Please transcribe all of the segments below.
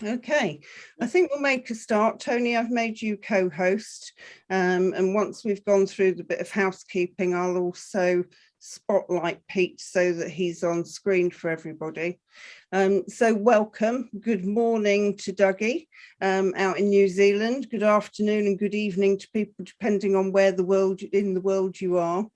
Okay, I think we'll make a start. Tony, I've made you co-host, and once we've gone through the bit of housekeeping, I'll also spotlight Pete so that he's on screen for everybody. So welcome, good morning to Dougie out in New Zealand, good afternoon and good evening to people depending on where in the world you are.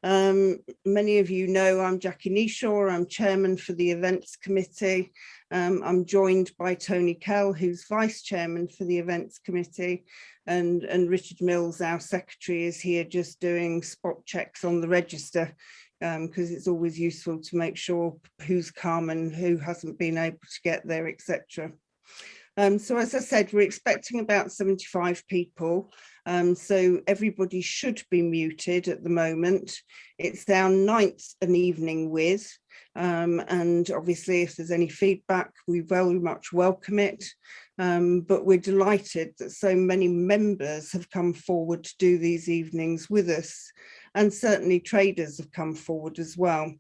Many of you know I'm Jackie Neeshaw, I'm chairman for the events committee. I'm joined by Tony Kell, who's vice chairman for the events committee, and Richard Mills, our secretary, is here just doing spot checks on the register, because it's always useful to make sure who's come and who hasn't been able to get there, etc. So as I said, we're expecting about 75 people. So everybody should be muted at the moment. It's our ninth an evening with, and obviously if there's any feedback, we very much welcome it. But we're delighted that so many members have come forward to do these evenings with us, and certainly traders have come forward as well.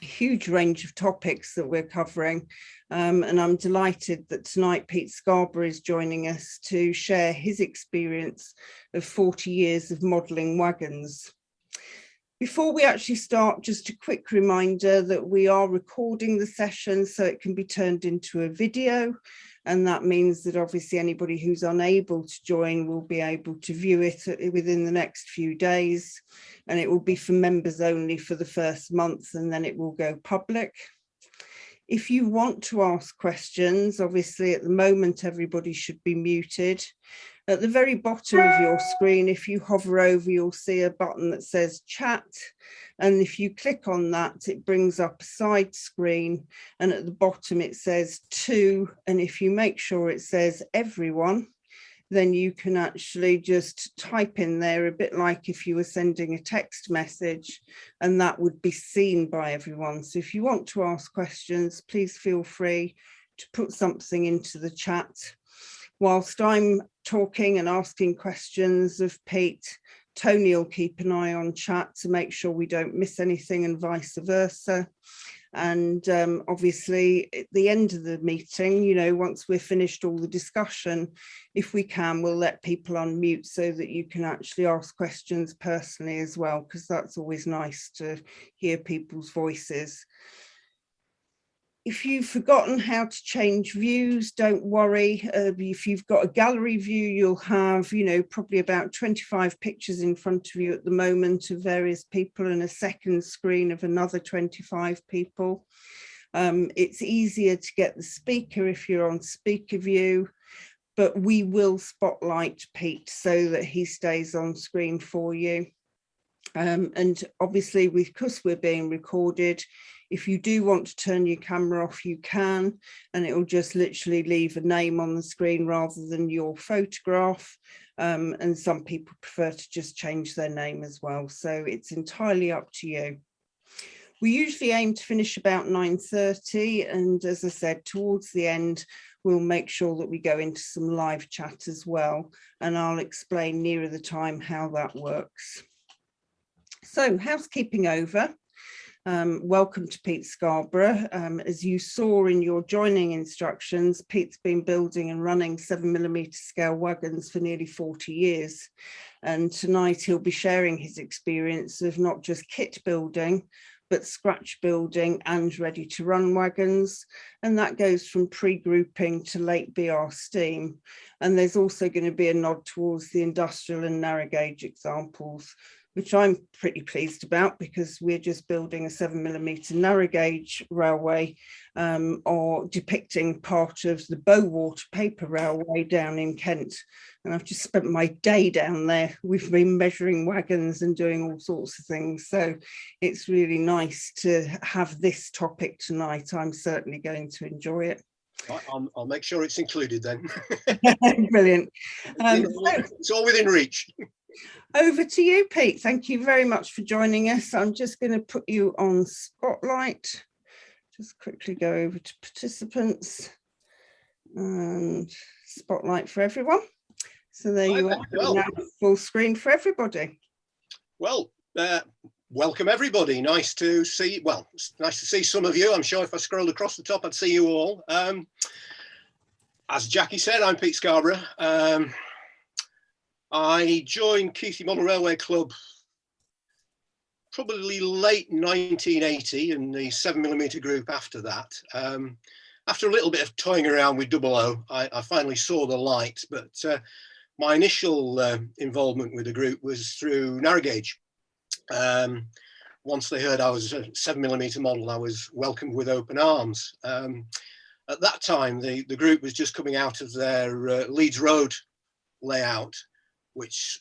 A huge range of topics that we're covering, and I'm delighted that tonight Pete Scarborough is joining us to share his experience of 40 years of modelling wagons. Before we actually start, just a quick reminder that we are recording the session so it can be turned into a video, and that means that obviously anybody who's unable to join will be able to view it within the next few days, and it will be for members only for the first month, and then it will go public. If you want to ask questions, obviously at the moment everybody should be muted. At the very bottom of your screen, if you hover over, you'll see a button that says chat. And if you click on that, it brings up a side screen. And at the bottom, it says to. And if you make sure it says everyone, then you can actually just type in there a bit like if you were sending a text message, and that would be seen by everyone. So if you want to ask questions, please feel free to put something into the chat. Whilst I'm talking and asking questions of Pete, Tony will keep an eye on chat to make sure we don't miss anything and vice versa. And obviously at the end of the meeting, you know, once we're finished all the discussion, if we can, we'll let people unmute so that you can actually ask questions personally as well, because that's always nice to hear people's voices. If you've forgotten how to change views, don't worry. If you've got a gallery view, you'll have, you know, probably about 25 pictures in front of you at the moment of various people, and a second screen of another 25 people. It's easier to get the speaker if you're on speaker view, but we will spotlight Pete so that he stays on screen for you. And obviously, because we're being recorded, if you do want to turn your camera off, you can, and it will just literally leave a name on the screen rather than your photograph. And some people prefer to just change their name as well. So it's entirely up to you. We usually aim to finish about 9:30. And as I said, towards the end, we'll make sure that we go into some live chat as well. And I'll explain nearer the time how that works. So housekeeping over. Welcome to Pete Scarborough. As you saw in your joining instructions, Pete's been building and running 7mm scale wagons for nearly 40 years. And tonight he'll be sharing his experience of not just kit building, but scratch building and ready to run wagons. And that goes from pre-grouping to late BR steam. And there's also going to be a nod towards the industrial and narrow gauge examples, which I'm pretty pleased about, because we're just building a 7mm narrow gauge railway, or depicting part of the Bowater paper railway down in Kent. And I've just spent my day down there. We've been measuring wagons and doing all sorts of things. So it's really nice to have this topic tonight. I'm certainly going to enjoy it. I'll make sure it's included then. Brilliant. It's all within reach. Over to you, Pete. Thank you very much for joining us. I'm just going to put you on spotlight. Just quickly go over to participants and spotlight for everyone. So there you are, now full screen for everybody. Well, welcome everybody. Nice to see, well, it's nice to see some of you. I'm sure if I scrolled across the top, I'd see you all. As Jackie said, I'm Pete Scarborough. I joined Keighley Model Railway Club probably late 1980 and the 7mm group after that. After a little bit of toying around with 00, I finally saw the light, but my initial involvement with the group was through narrow gauge. Once they heard I was a 7mm model, I was welcomed with open arms. At that time, the group was just coming out of their Leeds Road layout, which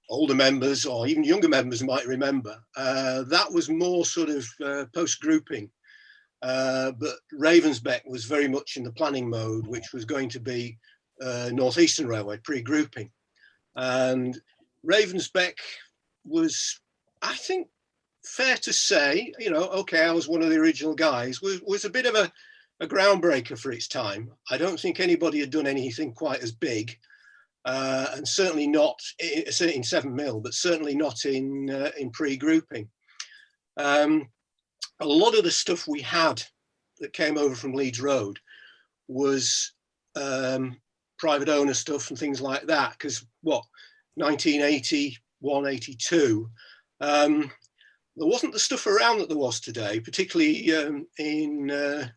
older members or even younger members might remember. That was more sort of post-grouping, but Ravensbeck was very much in the planning mode, which was going to be North Eastern Railway, pre-grouping. And Ravensbeck was, I think, fair to say, you know, okay, I was one of the original guys, was a bit of a groundbreaker for its time. I don't think anybody had done anything quite as big, and certainly not in 7mm, but certainly not in pre-grouping. A lot of the stuff we had that came over from Leeds Road was private owner stuff and things like that, because 1981, 82, there wasn't the stuff around that there was today, particularly in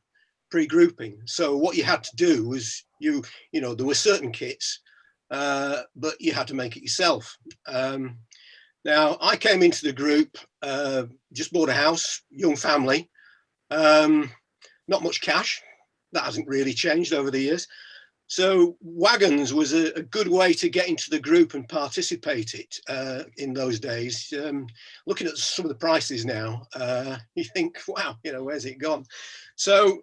pre-grouping. So what you had to do was you know, there were certain kits, but you had to make it yourself. Now I came into the group, just bought a house, young family, not much cash. That hasn't really changed over the years. So Wagons was a good way to get into the group and participate in those days. Looking at some of the prices now, you think, wow, you know, where's it gone? So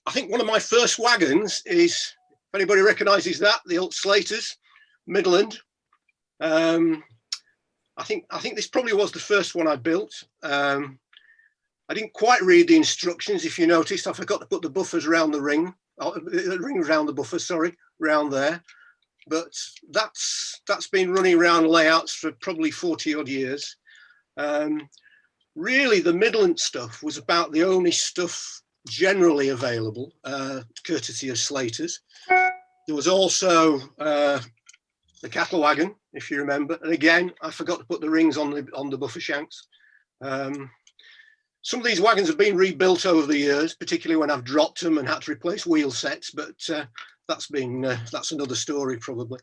I think one of my first Wagons is, if anybody recognises that, the old Slaters, Midland. I think this probably was the first one I built. I didn't quite read the instructions. If you noticed, I forgot to put the buffers around the ring around the buffer, sorry, round there. But that's been running around layouts for probably 40 odd years. Really, the Midland stuff was about the only stuff generally available, courtesy of Slaters. There was also the cattle wagon, if you remember. And again, I forgot to put the rings on the buffer shanks. Some of these wagons have been rebuilt over the years, particularly when I've dropped them and had to replace wheel sets, but that's another story probably.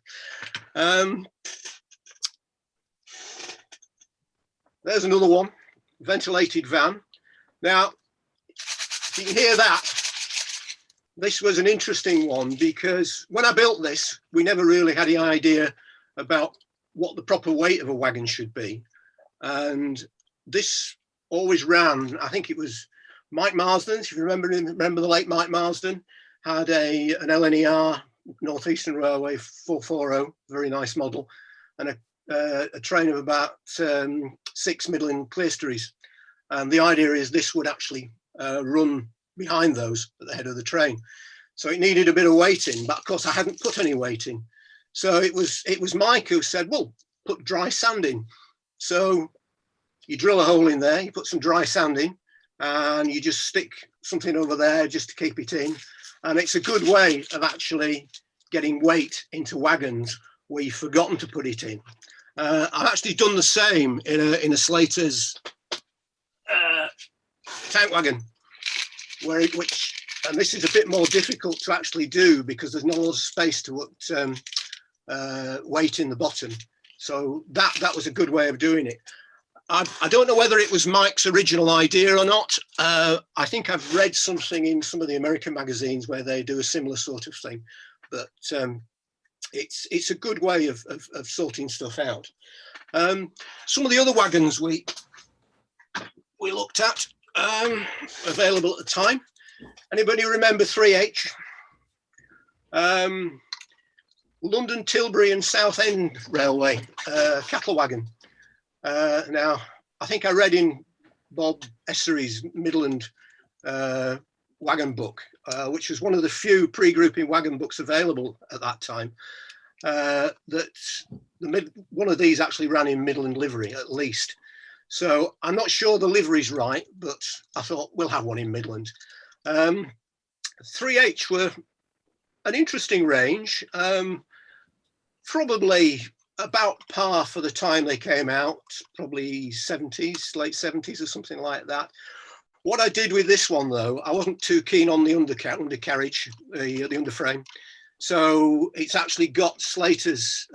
There's another one, ventilated van. Now, you can hear that. This was an interesting one because when I built this, we never really had any idea about what the proper weight of a wagon should be. And this always ran, I think it was Mike Marsden's, if you remember the late Mike Marsden, had an LNER, North Eastern Railway 440, very nice model, and a train of about 6 Midland clerestories. And the idea is this would actually run behind those at the head of the train. So it needed a bit of weighting, but of course I hadn't put any weighting. So it was Mike who said, well, put dry sand in. So you drill a hole in there, you put some dry sand in, and you just stick something over there just to keep it in. And it's a good way of actually getting weight into wagons where you've forgotten to put it in. I've actually done the same in a Slater's tank wagon, and this is a bit more difficult to actually do because there's not a lot of space to put weight in the bottom. So that was a good way of doing it. I don't know whether it was Mike's original idea or not. I think I've read something in some of the American magazines where they do a similar sort of thing, but it's a good way of sorting stuff out. Some of the other wagons we looked at available at the time. Anybody remember 3H? London, Tilbury and Southend Railway, cattle wagon. Now, I think I read in Bob Essery's Midland wagon book, which was one of the few pre-grouping wagon books available at that time, that one of these actually ran in Midland livery at least. So I'm not sure the livery's right, but I thought we'll have one in Midland. 3H were an interesting range, probably about par for the time they came out, probably 70s, late 70s or something like that. What I did with this one, though, I wasn't too keen on the undercarriage, the underframe. So it's actually got Slater's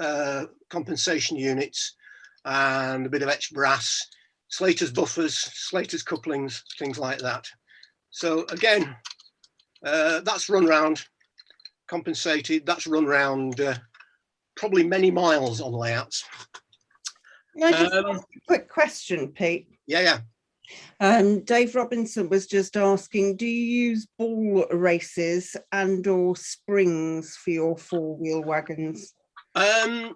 compensation units and a bit of etched brass, Slater's buffers, Slater's couplings, things like that. So again, that's run round, compensated, that's run round probably many miles on layouts. Can I just ask a quick question, Pete? Yeah. Dave Robinson was just asking, do you use ball races and or springs for your four-wheel wagons? Right,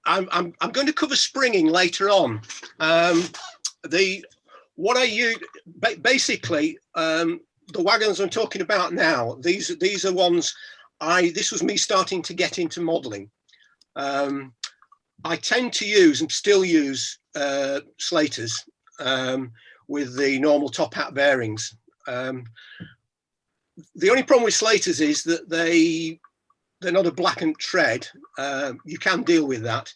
I'm going to cover springing later on. What I use basically, the wagons I'm talking about now, these are ones this was me starting to get into modeling. I tend to use and still use Slaters with the normal top hat bearings. The only problem with Slaters is that they're not a blackened tread. You can deal with that,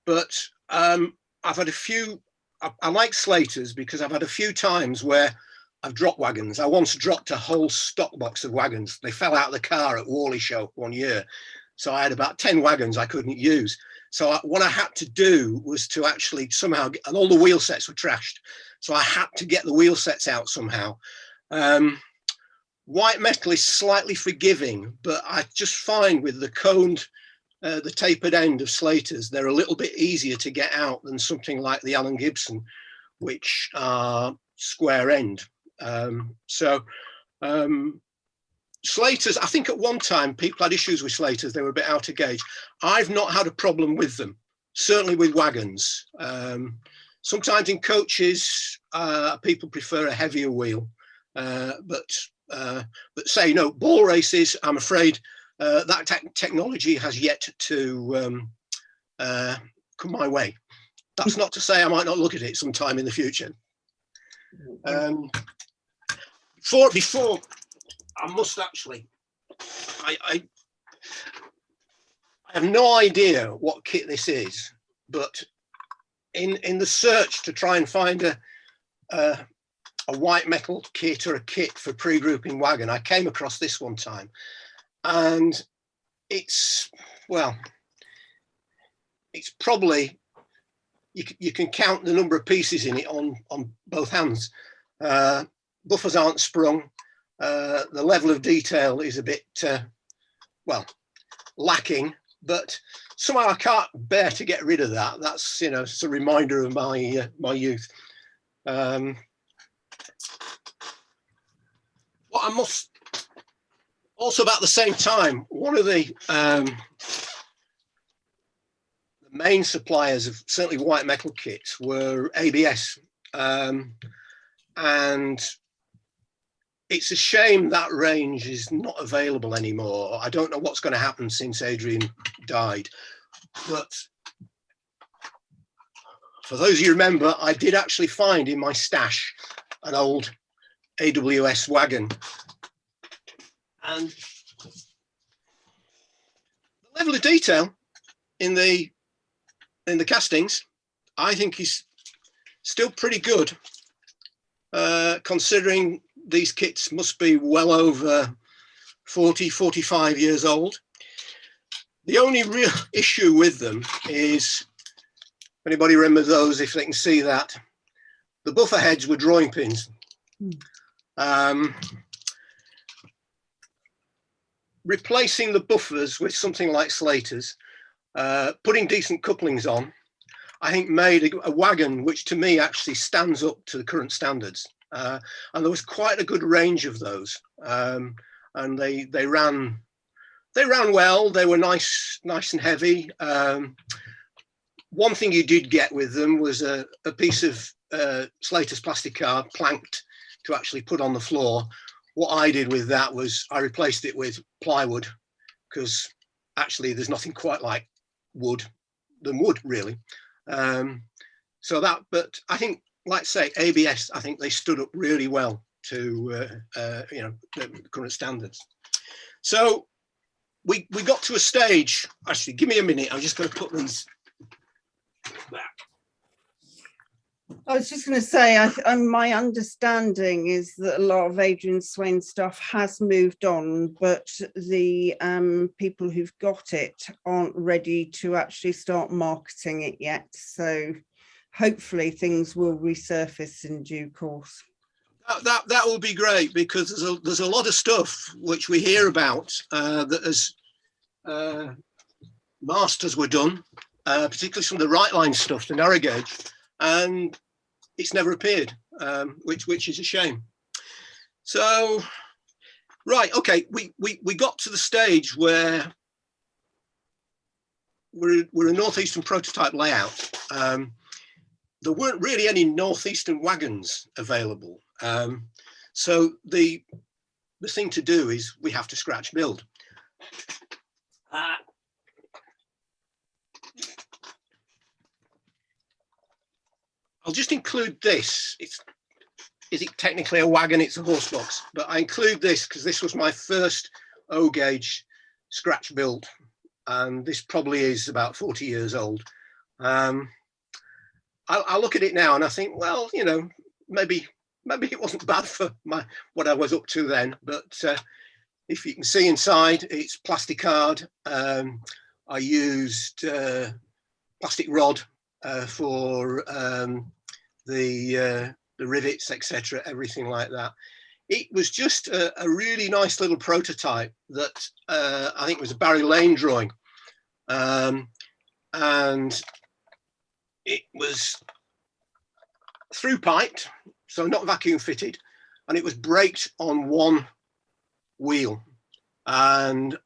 but I've had a few. I like Slaters because I've had a few times where I've dropped wagons. I once dropped a whole stock box of wagons. They fell out of the car at Worley Show one year, so I had about 10 wagons I couldn't use. So what I had to do was to actually somehow and all the wheel sets were trashed. So I had to get the wheel sets out somehow. White metal is slightly forgiving, but I just find with the coned, the tapered end of Slaters, they're a little bit easier to get out than something like the Allen Gibson, which are square end. Slaters, I think at one time people had issues with Slaters, they were a bit out of gauge. I've not had a problem with them, certainly with wagons. Sometimes in coaches, people prefer a heavier wheel, but say no, ball races, I'm afraid that technology has yet to come my way. That's not to say I might not look at it sometime in the future. Before I must actually, I have no idea what kit this is, but in the search to try and find a white metal kit or a kit for pre-grouping wagon, I came across this one time, and it's probably, you can count the number of pieces in it on both hands. Buffers aren't sprung. The level of detail is a bit, lacking, but somehow I can't bear to get rid of that. That's, it's a reminder of my my youth. What I must also, about the same time, one of the main suppliers of certainly white metal kits were ABS, and it's a shame that range is not available anymore. I don't know what's going to happen since Adrian died, but for those of you who remember, I did actually find in my stash an old AWS wagon, and the level of detail in the castings, I think, is still pretty good, considering these kits must be well over 40-45 years old. The only real issue with them is, if anybody remembers those, if they can see that, the buffer heads were drawing pins. Replacing the buffers with something like Slaters, putting decent couplings on, I think made a wagon which to me actually stands up to the current standards. And there was quite a good range of those, and they ran well. They were nice and heavy. One thing you did get with them was a piece of Slater's plastic card planked to actually put on the floor. What I did with that was I replaced it with plywood, because actually there's nothing quite like wood than wood, really. So that, but I think, like say, ABS, I think they stood up really well to the current standards. So we got to a stage, actually, give me a minute, I'm just going to put these back. I was just going to say, my understanding is that a lot of Adrian Swain stuff has moved on, but the people who've got it aren't ready to actually start marketing it yet. So hopefully things will resurface in due course. That will be great, because there's a lot of stuff which we hear about that as masters were done, particularly some of the right line stuff, the narrow gauge, and it's never appeared, which is a shame. So, right, okay, we got to the stage where we're a northeastern prototype layout. There weren't really any northeastern wagons available. So the thing to do is we have to scratch build. I'll just include this. Is it technically a wagon? It's a horse box, but I include this because this was my first O gauge scratch build, and this probably is about 40 years old. I look at it now and I think, well, you know, maybe it wasn't bad for what I was up to then, but if you can see inside, it's plastic hard. I used plastic rod for the rivets, etc., everything like that. It was just a really nice little prototype that I think was a Barry Lane drawing, and it was through piped, so not vacuum fitted, and it was braked on one wheel. And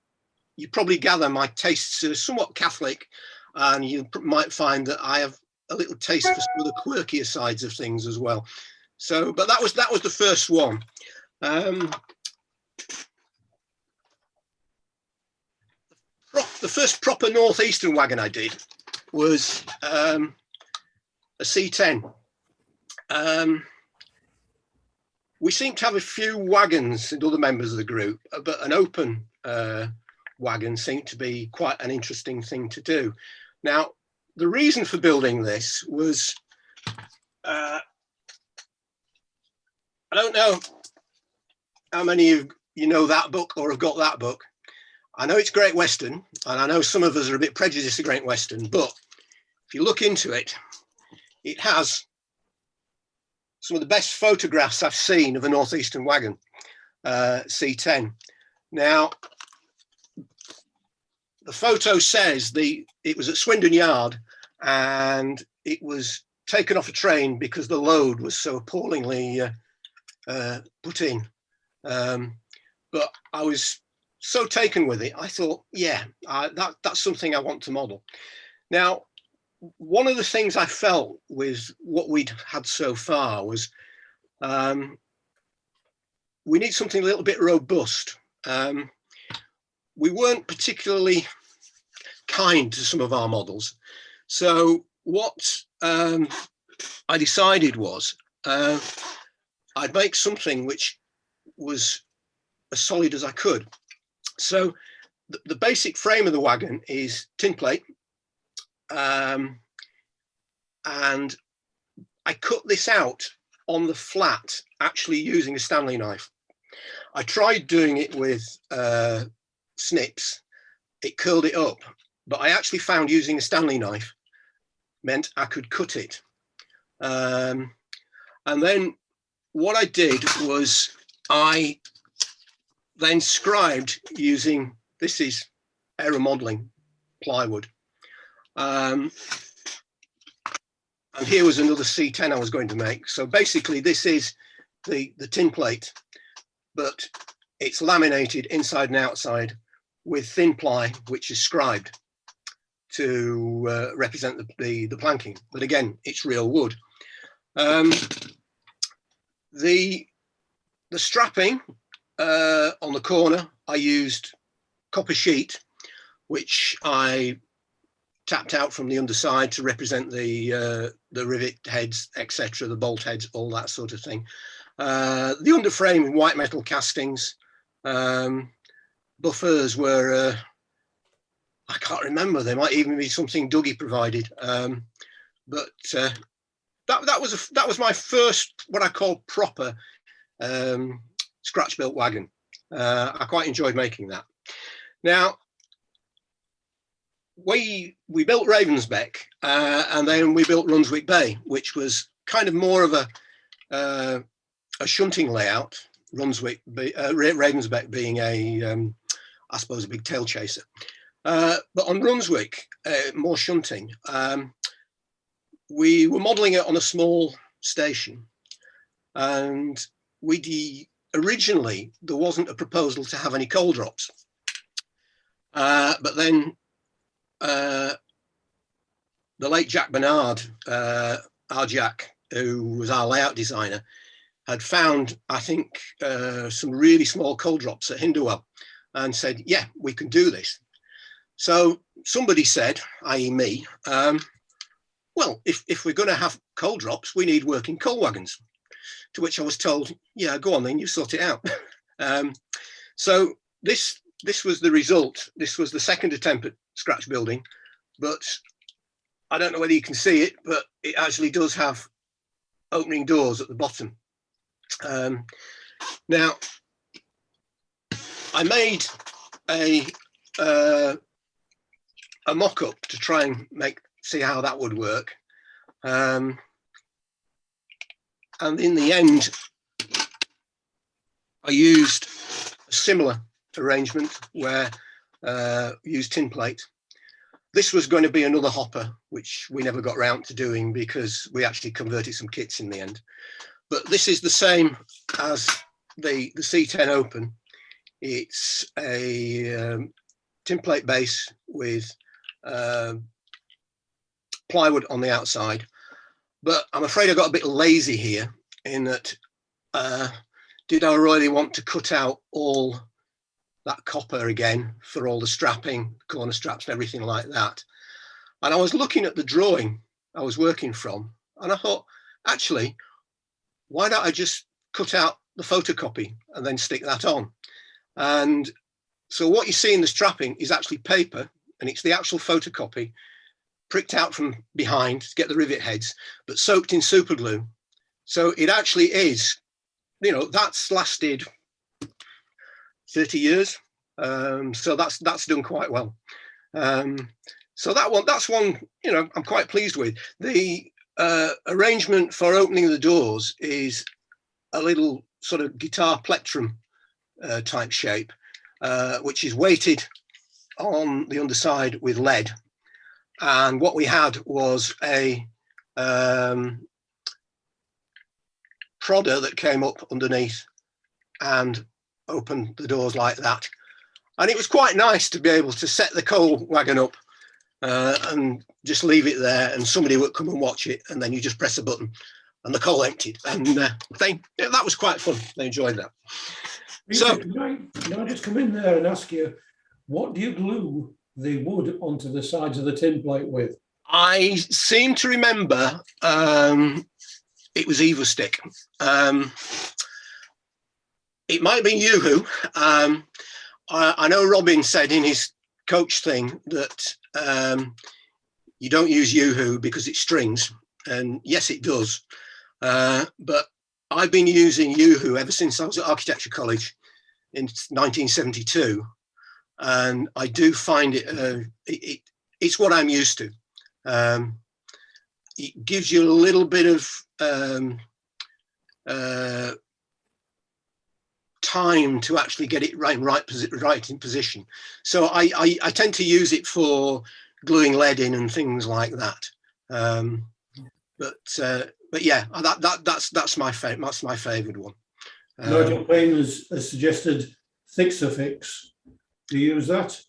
you probably gather my tastes are somewhat Catholic, and you might find that I have a little taste for some of the quirkier sides of things as well. So, but that was the first one. The first proper northeastern wagon I did was a C10. We seem to have a few wagons and other members of the group, but an open wagon seemed to be quite an interesting thing to do. Now, the reason for building this was, I don't know how many of you know that book or have got that book. I know it's Great Western, and I know some of us are a bit prejudiced to Great Western, but if you look into it, it has some of the best photographs I've seen of a northeastern wagon, C10. Now, the photo says it was at Swindon Yard, and it was taken off a train because the load was so appallingly put in. But I was so taken with it, I thought, yeah, that's something I want to model. Now, one of the things I felt with what we'd had so far was we need something a little bit robust. We weren't particularly kind to some of our models. So what I decided was I'd make something which was as solid as I could. So the basic frame of the wagon is tin plate. And I cut this out on the flat, actually using a Stanley knife. I tried doing it with Snips. It curled it up, but I actually found using a Stanley knife meant I could cut it. And then what I did was I then scribed using, this is aero modeling plywood. And here was another C10 I was going to make. So basically this is the tin plate, but it's laminated inside and outside with thin ply, which is scribed to represent the planking. But again, it's real wood. The strapping on the corner, I used copper sheet, which I tapped out from the underside to represent the rivet heads, etc., the bolt heads, all that sort of thing. The underframe in white metal castings. buffers were, I can't remember. They might even be something Dougie provided. But that was my first, what I call proper scratch built wagon. I quite enjoyed making that. Now, we built Ravensbeck, and then we built Runswick Bay, which was kind of more of a shunting layout. Ravensbeck being I suppose a big tail chaser. But on Brunswick, more shunting. We were modelling it on a small station, and originally there wasn't a proposal to have any coal drops, but then the late Jack Bernard, our Jack, who was our layout designer, had found, I think, some really small coal drops at Hinderwell, and said, yeah, we can do this. So somebody said, i.e. me, well, if we're going to have coal drops, we need working coal wagons. To which I was told, yeah, go on then, you sort it out. So this was the result. This was the second attempt at scratch building, but I don't know whether you can see it, but it actually does have opening doors at the bottom. Now, I made a mock-up to try and see how that would work. And in the end, I used a similar arrangement where used tin plate. This was going to be another hopper, which we never got round to doing because we actually converted some kits in the end. But this is the same as the C10 Open. It's a tin plate base with plywood on the outside. But I'm afraid I got a bit lazy here in that, did I really want to cut out all that copper again for all the strapping, corner straps and everything like that? And I was looking at the drawing I was working from, and I thought, actually, why don't I just cut out the photocopy and then stick that on? And so what you see in the strapping is actually paper, and it's the actual photocopy pricked out from behind to get the rivet heads, but soaked in super glue. So it actually is, you know, that's lasted 30 years. So that's done quite well. So that's one, you know, I'm quite pleased with. The arrangement for opening the doors is a little sort of guitar plectrum type shape, which is weighted on the underside with lead. And what we had was a prodder that came up underneath and opened the doors like that. And it was quite nice to be able to set the coal wagon up and just leave it there, and somebody would come and watch it, and then you just press a button and the coal emptied. And that was quite fun. They enjoyed that. Peter, so can I just come in there and ask you, what do you glue the wood onto the sides of the tin plate with? I seem to remember it was Evo stick. It might have been Yoo-hoo. I know Robin said in his coach thing that you don't use Yoo-hoo because it strings, and yes, it does. But I've been using Yoo-hoo ever since I was at Architecture College in 1972. And I do find it's what I'm used to. It gives you a little bit of time to actually get it right in position. So I tend to use it for gluing lead in and things like that. But yeah, that's my favorite one. Nigel Payne has suggested Fix-A-Fix. Do you use that?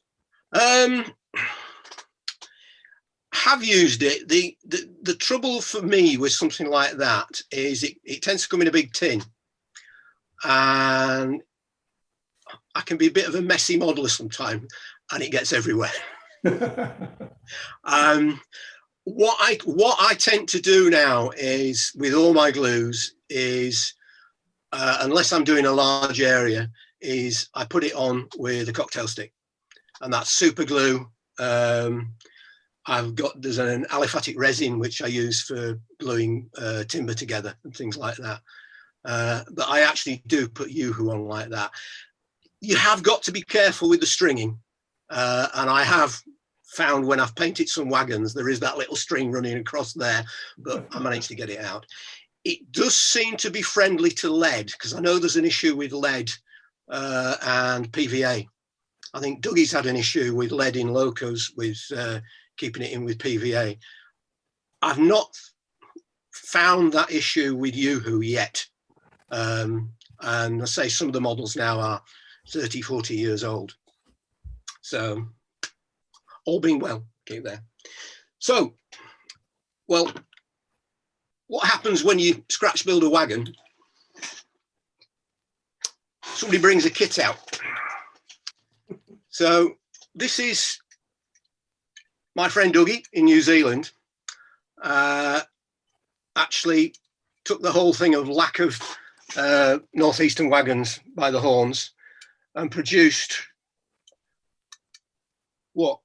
Have used it. The trouble for me with something like that is it tends to come in a big tin, and I can be a bit of a messy modeler sometimes, and it gets everywhere. What I tend to do now is, with all my glues, is unless I'm doing a large area, is I put it on with a cocktail stick, and that's super glue. There's an aliphatic resin which I use for gluing timber together and things like that. But I actually do put Yoo-hoo on like that. You have got to be careful with the stringing, and I have found when I've painted some wagons, there is that little string running across there, but I managed to get it out. It does seem to be friendly to lead, because I know there's an issue with lead and PVA. I think Dougie's had an issue with lead in locos with keeping it in with PVA. I've not found that issue with Yoo-hoo yet. And I say some of the models now are 30, 40 years old. So all being well, keep there. So, well, what happens when you scratch build a wagon? Somebody brings a kit out. So this is my friend Dougie in New Zealand. Actually took the whole thing of lack of northeastern wagons by the horns and produced what,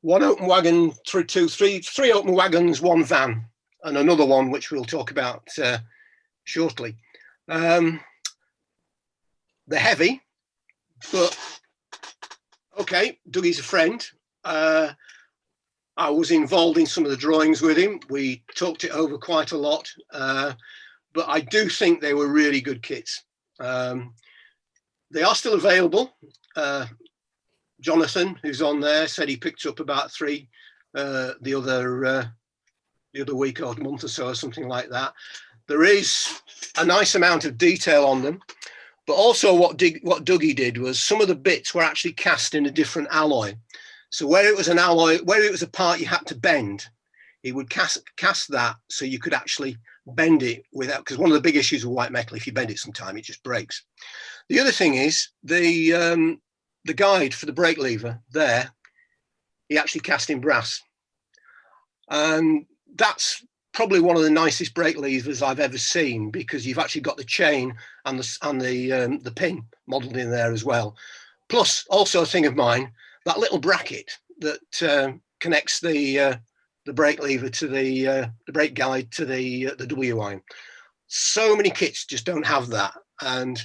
one open wagon through three open wagons, one van, and another one which we'll talk about shortly. They're heavy, but okay, Dougie's a friend. I was involved in some of the drawings with him. We talked it over quite a lot, but I do think they were really good kits. They are still available. Jonathan, who's on there, said he picked up about 3 the other week or month or so, or something like that. There is a nice amount of detail on them, but also what Dougie did was some of the bits were actually cast in a different alloy. So where it was an alloy, where it was a part you had to bend, he would cast that so you could actually bend it without, because one of the big issues with white metal, if you bend it sometime, it just breaks. The other thing is the guide for the brake lever there, he actually cast in brass. And that's probably one of the nicest brake levers I've ever seen, because you've actually got the chain and the pin modelled in there as well. Plus, also a thing of mine, that little bracket that connects the brake lever to the brake guide to the W-line. So many kits just don't have that. And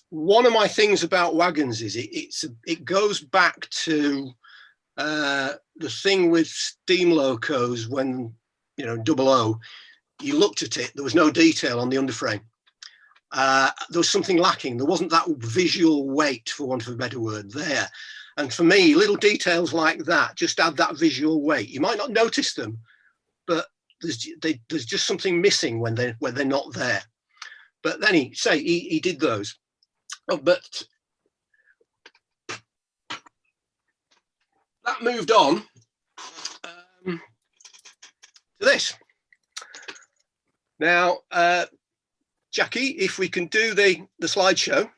one of my things about Wagons is it goes back to the thing with steam locos when, you know, 00, you looked at it, there was no detail on the underframe. There was something lacking. There wasn't that visual weight, for want of a better word, there. And for me, little details like that just add that visual weight. You might not notice them, but there's just something missing when they're not there. But then he did those. Oh, but that moved on to this. Now, Jackie, if we can do the slideshow.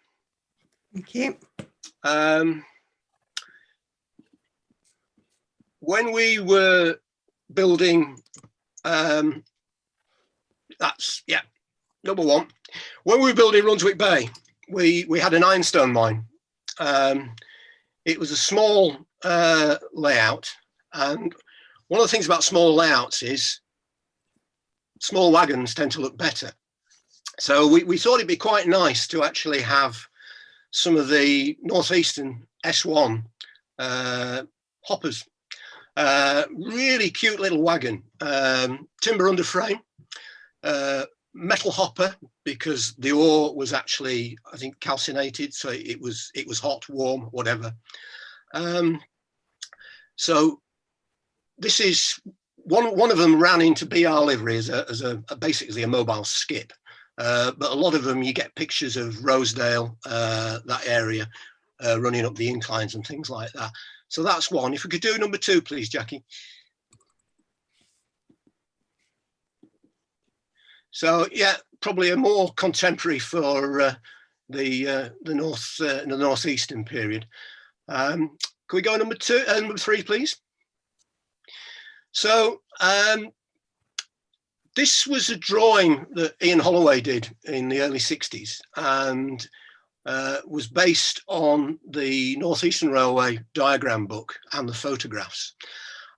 Thank you. When we were building, that's, yeah, number one. When we were building Runswick Bay, we had an ironstone mine. It was a small layout, and one of the things about small layouts is small wagons tend to look better. So we thought it'd be quite nice to actually have some of the northeastern S1 hoppers. Really cute little wagon, timber underframe, metal hopper, because the ore was actually, I think, calcinated, so it was hot, warm, whatever. So this is one of them ran into BR livery as basically a mobile skip, but a lot of them you get pictures of Rosedale, that area, running up the inclines and things like that. So that's one. If we could do number 2, please, Jackie. So yeah, probably a more contemporary for the northeastern period. Can we go number 3, please? So this was a drawing that Ian Holloway did in the early 60s, and was based on the North Eastern Railway diagram book and the photographs.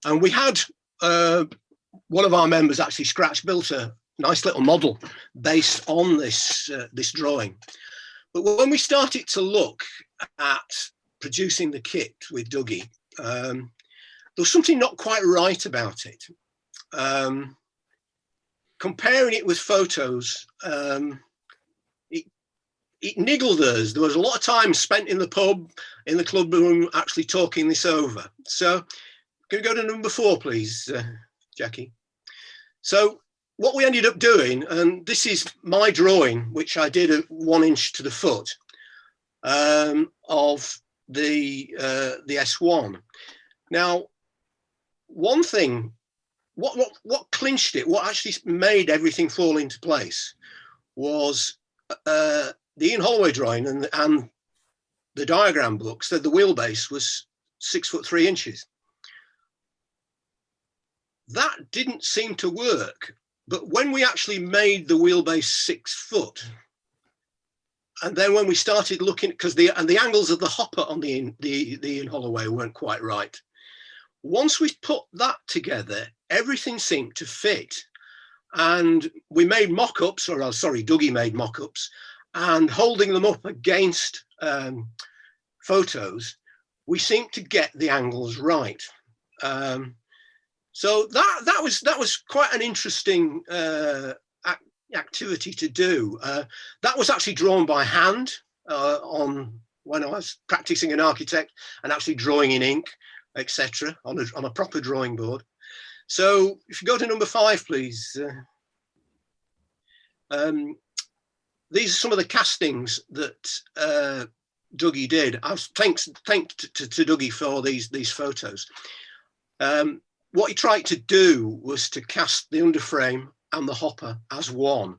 And we had one of our members actually built a nice little model based on this drawing. But when we started to look at producing the kit with Dougie, there was something not quite right about it. Comparing it with photos, it niggled us. There was a lot of time spent in the pub, in the club room, actually talking this over. So can we go to number 4, please, Jackie? So what we ended up doing, and this is my drawing, which I did at 1 inch to the foot of the S1. Now, one thing, what clinched it, what actually made everything fall into place was the Ian Holloway drawing and the diagram book said the wheelbase was 6'3". That didn't seem to work. But when we actually made the wheelbase 6 foot, and then when we started looking, because the angles of the hopper on the Ian Holloway weren't quite right. Once we put that together, everything seemed to fit. And we made mock-ups, or sorry, Dougie made mock-ups, and holding them up against photos, we seemed to get the angles right. So that was quite an interesting activity to do. That was actually drawn by hand when I was practicing an architect and actually drawing in ink, etc., on a proper drawing board. So if you go to number 5, please. These are some of the castings that Dougie did. I was thanks to Dougie for these photos. What he tried to do was to cast the underframe and the hopper as one.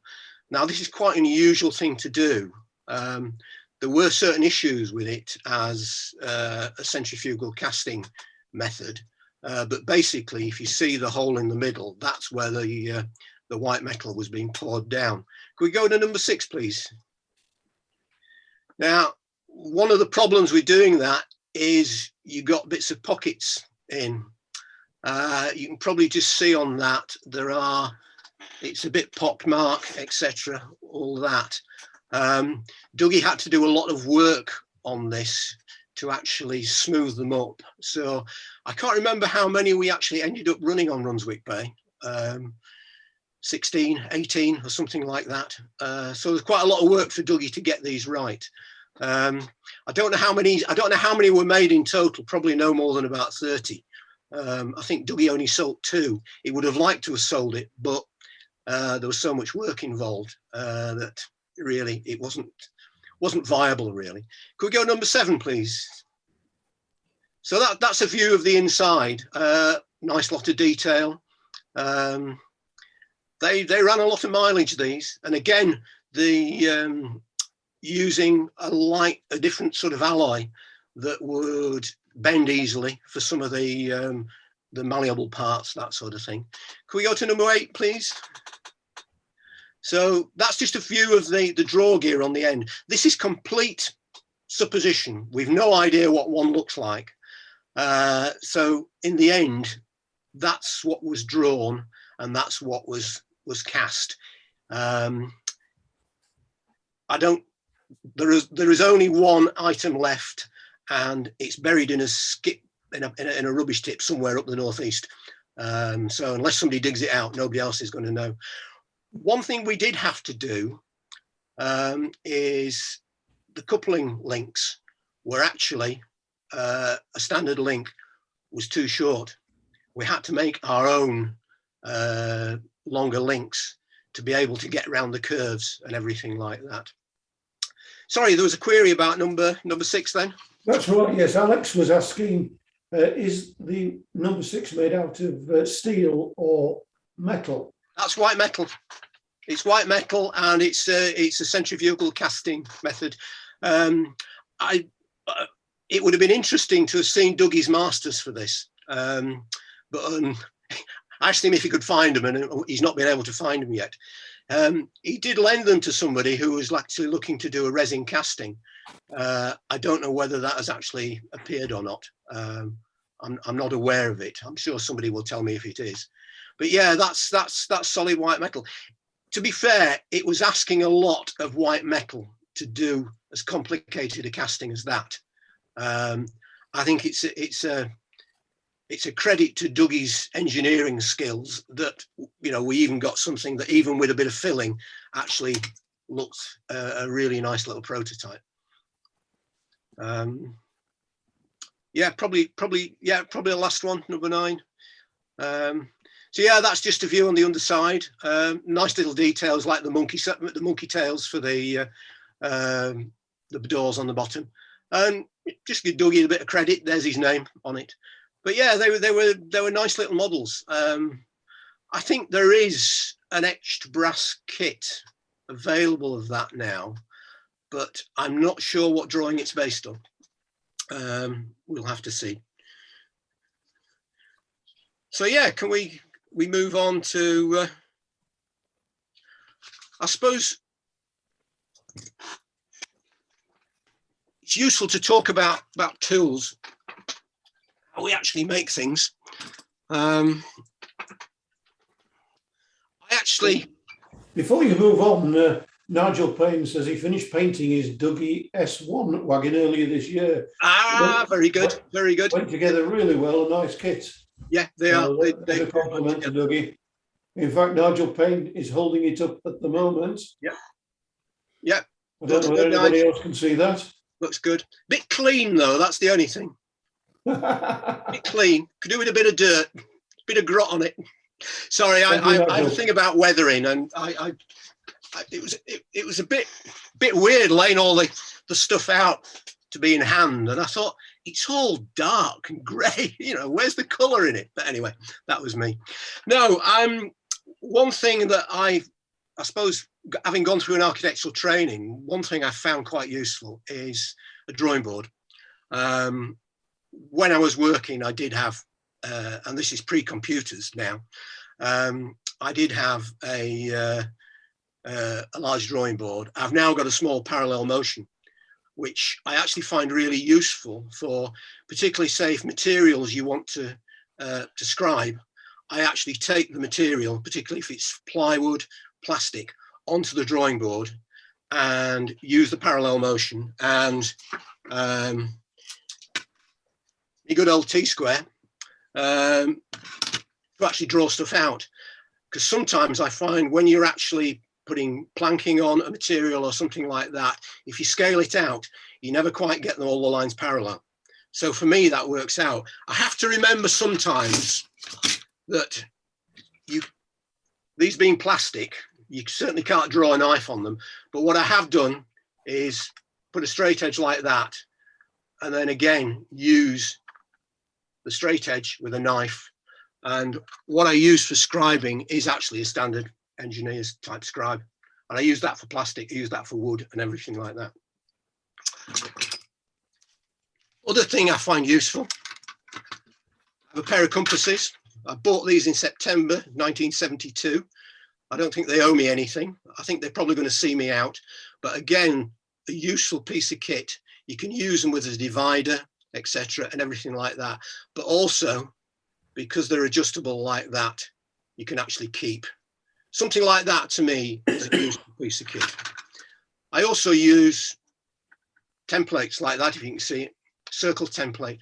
Now, this is quite an unusual thing to do. There were certain issues with it as a centrifugal casting method, but basically, if you see the hole in the middle, that's where the white metal was being poured down. Can we go to number 6, please? Now, one of the problems with doing that is you got bits of pockets in. You can probably just see on that it's a bit pockmarked, etc., all that. Dougie had to do a lot of work on this to actually smooth them up. So I can't remember how many we actually ended up running on Runswick Bay. 16, 18 or something like that. So there's quite a lot of work for Dougie to get these right. I don't know how many were made in total, probably no more than about 30. I think Dougie only sold 2. He would have liked to have sold it, but there was so much work involved that really it wasn't viable, really. Could we go number 7, please? So that's a view of the inside. Nice lot of detail. They ran a lot of mileage, these, and again, using a different sort of alloy that would bend easily for some of the malleable parts, that sort of thing. Can we go to number 8, please? So that's just a view of the draw gear on the end. This is complete supposition. We've no idea what one looks like. So in the end, that's what was drawn and that's what was cast. There is only one item left, and it's buried in a skip in a rubbish tip somewhere up the northeast. So unless somebody digs it out, nobody else is going to know. One thing we did have to do is the coupling links were actually a standard link was too short. We had to make our own longer links to be able to get around the curves and everything like that. Sorry, there was a query about number 6 then. That's right, yes. Alex was asking, is the number 6 made out of steel or metal? That's white metal. It's white metal, and it's a centrifugal casting method. It would have been interesting to have seen Dougie's masters for this, but I asked him if he could find them, and he's not been able to find them yet. He did lend them to somebody who was actually looking to do a resin casting. I don't know whether that has actually appeared or not. I'm not aware of it. I'm sure somebody will tell me if it is. But yeah, that's solid white metal. To be fair, it was asking a lot of white metal to do as complicated a casting as that. I think it's a credit to Dougie's engineering skills that, you know, we even got something that even with a bit of filling actually looked a really nice little prototype. Yeah, probably the last one, number 9. So yeah, that's just a view on the underside. Nice little details like the monkey tails for the doors on the bottom, and just give Dougie a bit of credit. There's his name on it. But yeah, they were nice little models. I think there is an etched brass kit available of that now, but I'm not sure what drawing it's based on. We'll have to see. So yeah, can we move on to, I suppose it's useful to talk about tools, how we actually make things. I actually... Before you move on, Nigel Payne says he finished painting his Dougie S1 wagon earlier this year. Ah, very good, very good. Went together really well, a nice kit. Yeah, they are. They a compliment to Dougie. In fact, Nigel Payne is holding it up at the moment. Yeah. Yeah. I don't know if anybody else can see that. Looks good. Bit clean though, that's the only thing. Bit clean. Could do with a bit of dirt, bit of grot on it. Sorry, I have a thing about weathering, and it was a bit weird laying all the stuff out to be in hand, and I thought it's all dark and grey. You know, where's the colour in it? But anyway, that was me. No, one thing that I suppose, having gone through an architectural training, one thing I found quite useful is a drawing board. When I was working, I did have, and this is pre-computers now, I did have a large drawing board. I've now got a small parallel motion, which I actually find really useful for, particularly say if materials you want to scribe. I actually take the material, particularly if it's plywood, plastic, onto the drawing board and use the parallel motion and a good old T-square to actually draw stuff out. Because sometimes I find when you're actually putting planking on a material or something like that, if you scale it out, you never quite get all the lines parallel. So for me, that works out. I have to remember sometimes that these being plastic, you certainly can't draw a knife on them. But what I have done is put a straight edge like that, and then again, use the straight edge with a knife. And what I use for scribing is actually a standard engineer's type scribe. And I use that for plastic, I use that for wood and everything like that. Other thing I find useful, I have a pair of compasses. I bought these in September 1972. I don't think they owe me anything. I think they're probably going to see me out. But again, a useful piece of kit. You can use them with a divider, etc., and everything like that. But also, because they're adjustable like that, you can actually keep. Something like that to me is a useful piece of kit. I also use templates like that, if you can see it, circle template.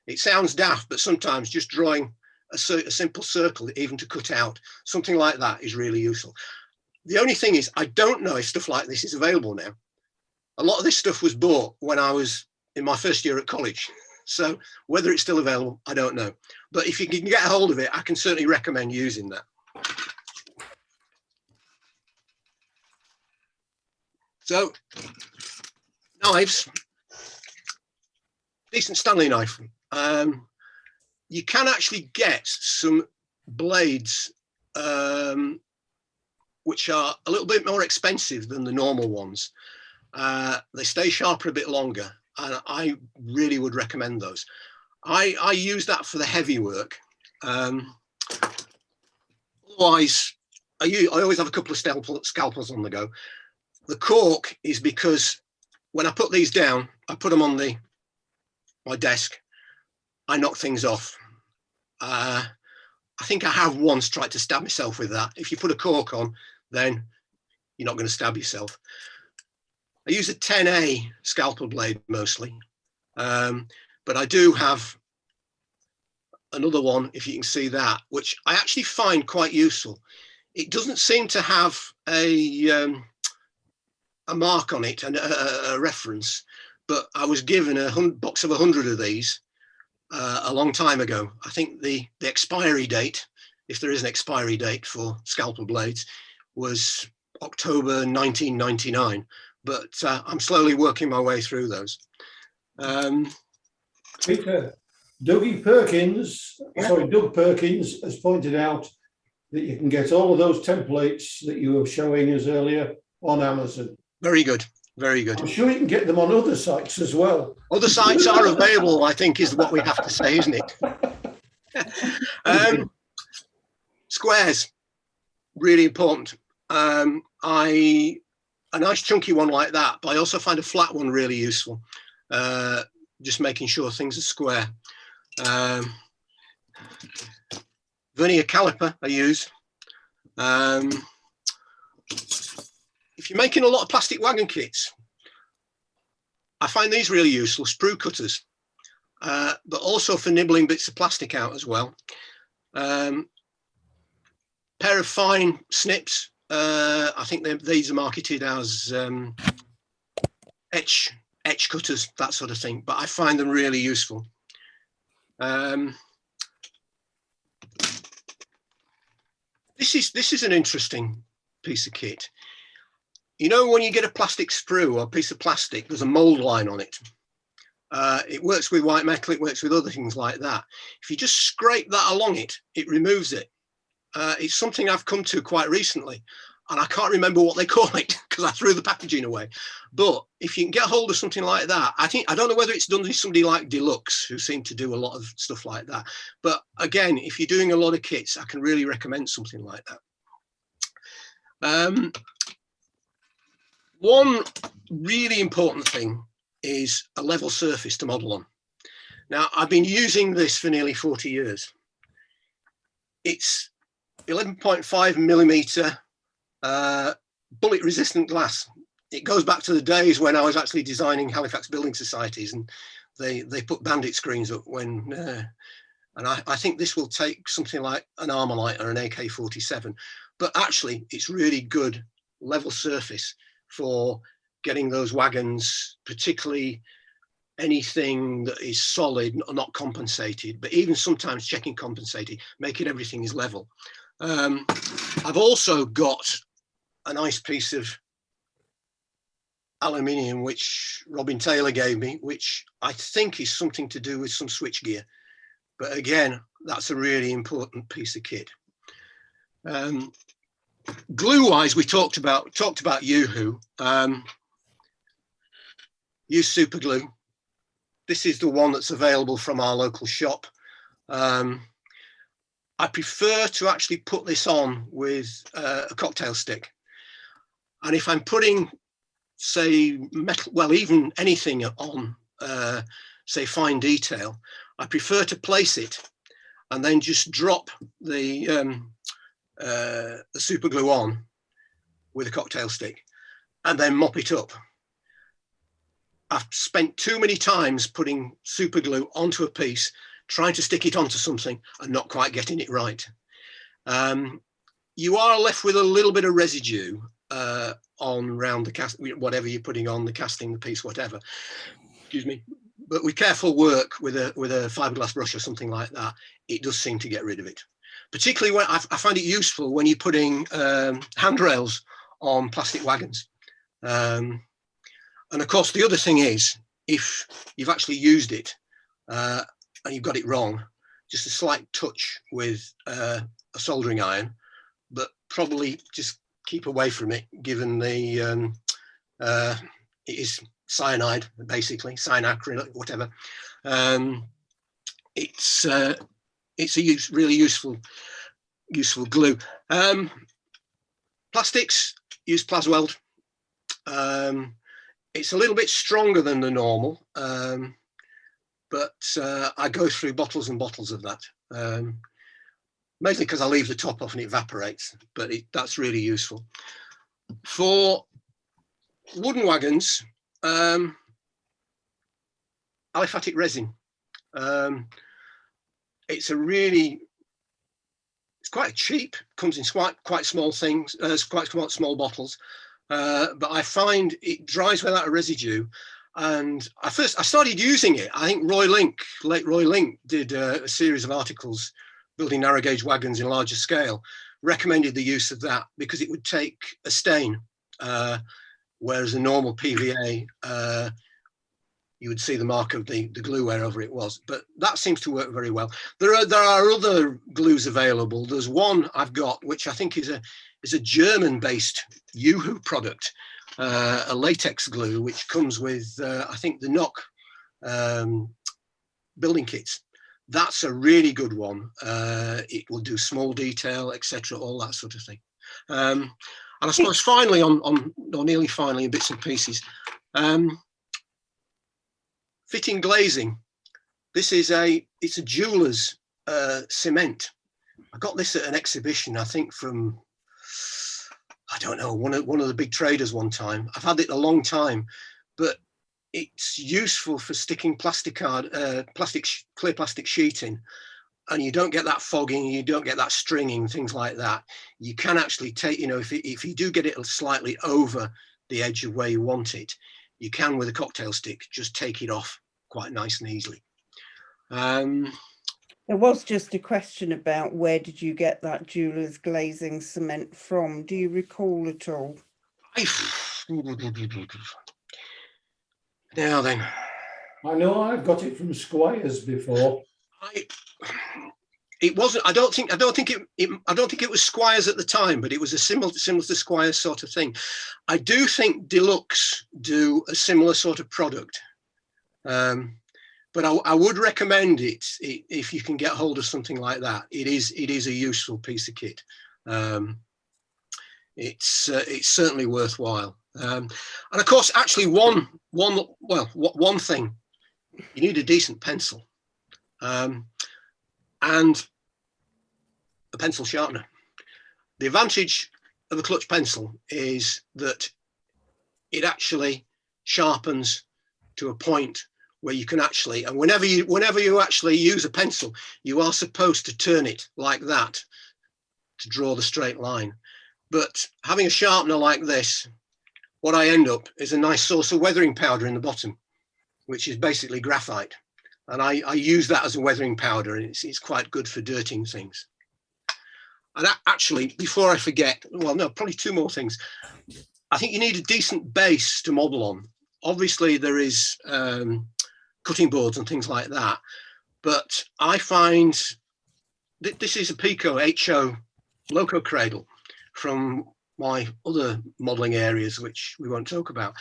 It sounds daft, but sometimes just drawing a simple circle, even to cut out, something like that is really useful. The only thing is, I don't know if stuff like this is available now. A lot of this stuff was bought when I was in my first year at college. So whether it's still available, I don't know. But if you can get a hold of it, I can certainly recommend using that. So, knives, decent Stanley knife. You can actually get some blades which are a little bit more expensive than the normal ones. They stay sharper a bit longer, and I really would recommend those. I use that for the heavy work. Otherwise, I always have a couple of scalpels on the go. The cork is because when I put these down, I put them on my desk, I knock things off. I think I have once tried to stab myself with that. If you put a cork on, then you're not going to stab yourself. I use a 10A scalpel blade mostly, but I do have another one, if you can see that, which I actually find quite useful. It doesn't seem to have a mark on it and a reference, but I was given a box of 100 of these a long time ago. I think the expiry date, if there is an expiry date for scalpel blades, was October 1999, but I'm slowly working my way through those. Peter, Doug Perkins has pointed out that you can get all of those templates that you were showing us earlier on Amazon. Very good, very good. I'm sure you can get them on other sites as well. Other sites are available, I think, is what we have to say, isn't it? Squares, really important. A nice chunky one like that, but I also find a flat one really useful. Just making sure things are square. Vernier caliper I use. If you're making a lot of plastic wagon kits, I find these really useful, sprue cutters, but also for nibbling bits of plastic out as well. Pair of fine snips. I think these are marketed as etch cutters, that sort of thing, but I find them really useful. This is an interesting piece of kit. You know, when you get a plastic sprue or a piece of plastic, there's a mold line on it. It works with white metal, it works with other things like that. If you just scrape that along it, it removes it. It's something I've come to quite recently, and I can't remember what they call it because I threw the packaging away. But if you can get hold of something like that, I don't know whether it's done by somebody like Deluxe, who seem to do a lot of stuff like that. But again, if you're doing a lot of kits, I can really recommend something like that. One really important thing is a level surface to model on. Now, I've been using this for nearly 40 years. It's 11.5 millimeter bullet resistant glass. It goes back to the days when I was actually designing Halifax building societies, and they put bandit screens up when, and I think this will take something like an Armalite or an AK-47, but actually it's really good level surface for getting those wagons, particularly anything that is solid, not compensated, but even sometimes checking compensated, making everything is level. I've also got a nice piece of aluminium which Robin Taylor gave me, which I think is something to do with some switch gear, but again, that's a really important piece of kit. Glue wise, we talked about Yoo-hoo. Use Superglue. This is the one that's available from our local shop. I prefer to actually put this on with a cocktail stick, and if I'm putting, say, metal, well, even anything on, say, fine detail, I prefer to place it and then just drop the super glue on with a cocktail stick and then mop it up. I've spent too many times putting super glue onto a piece, trying to stick it onto something and not quite getting it right. You are left with a little bit of residue on around the cast, whatever you're putting on, the casting, the piece, whatever. Excuse me. But with careful work with a fiberglass brush or something like that, it does seem to get rid of it. Particularly when I find it useful when you're putting handrails on plastic wagons. And of course, the other thing is, if you've actually used it and you've got it wrong, just a slight touch with a soldering iron, but probably just keep away from it, given the it is cyanide, basically cyanacrylate, whatever. It's really useful. useful glue. Plastics, use Plasweld. It's a little bit stronger than the normal, but I go through bottles and bottles of that. Mainly because I leave the top off and it evaporates, but that's really useful. For wooden wagons, aliphatic resin. It's quite cheap, comes in quite small things, quite small bottles, but I find it dries without a residue. And I started using it. I think late Roy Link did a series of articles building narrow gauge wagons in larger scale, recommended the use of that because it would take a stain, whereas a normal PVA, you would see the mark of the glue wherever it was. But that seems to work very well. There are other glues available. There's one I've got, which I think is a German-based Yoo-hoo product, a latex glue, which comes with, I think, the Knock building kits. That's a really good one. It will do small detail, etc., all that sort of thing. And I suppose finally, or nearly finally, in bits and pieces, fitting glazing. This is it's a jeweler's cement. I got this at an exhibition, I think from, I don't know, one of the big traders one time. I've had it a long time, but it's useful for sticking clear plastic sheeting, and you don't get that fogging, you don't get that stringing, things like that. You can actually take, if you do get it slightly over the edge of where you want it, you can, with a cocktail stick, just take it off quite nice and easily. There was just a question about where did you get that jeweler's glazing cement from? Do you recall at all? Now then, I know I've got it from Squires before. It wasn't. I don't think it was Squires at the time, but it was a similar to Squires sort of thing. I do think Deluxe do a similar sort of product, but I would recommend it if you can get hold of something like that. It is a useful piece of kit. It's certainly worthwhile. And of course, actually, one thing, you need a decent pencil, and a pencil sharpener. The advantage of a clutch pencil is that it actually sharpens to a point where you can actually, and whenever you actually use a pencil, you are supposed to turn it like that to draw the straight line. But having a sharpener like this, what I end up is a nice source of weathering powder in the bottom, which is basically graphite. And I use that as a weathering powder, and it's quite good for dirting things. And actually, before I forget, well, no, probably two more things. I think you need a decent base to model on. Obviously, there is cutting boards and things like that. But I find that this is a Pico HO Loco cradle from my other modeling areas, which we won't talk about.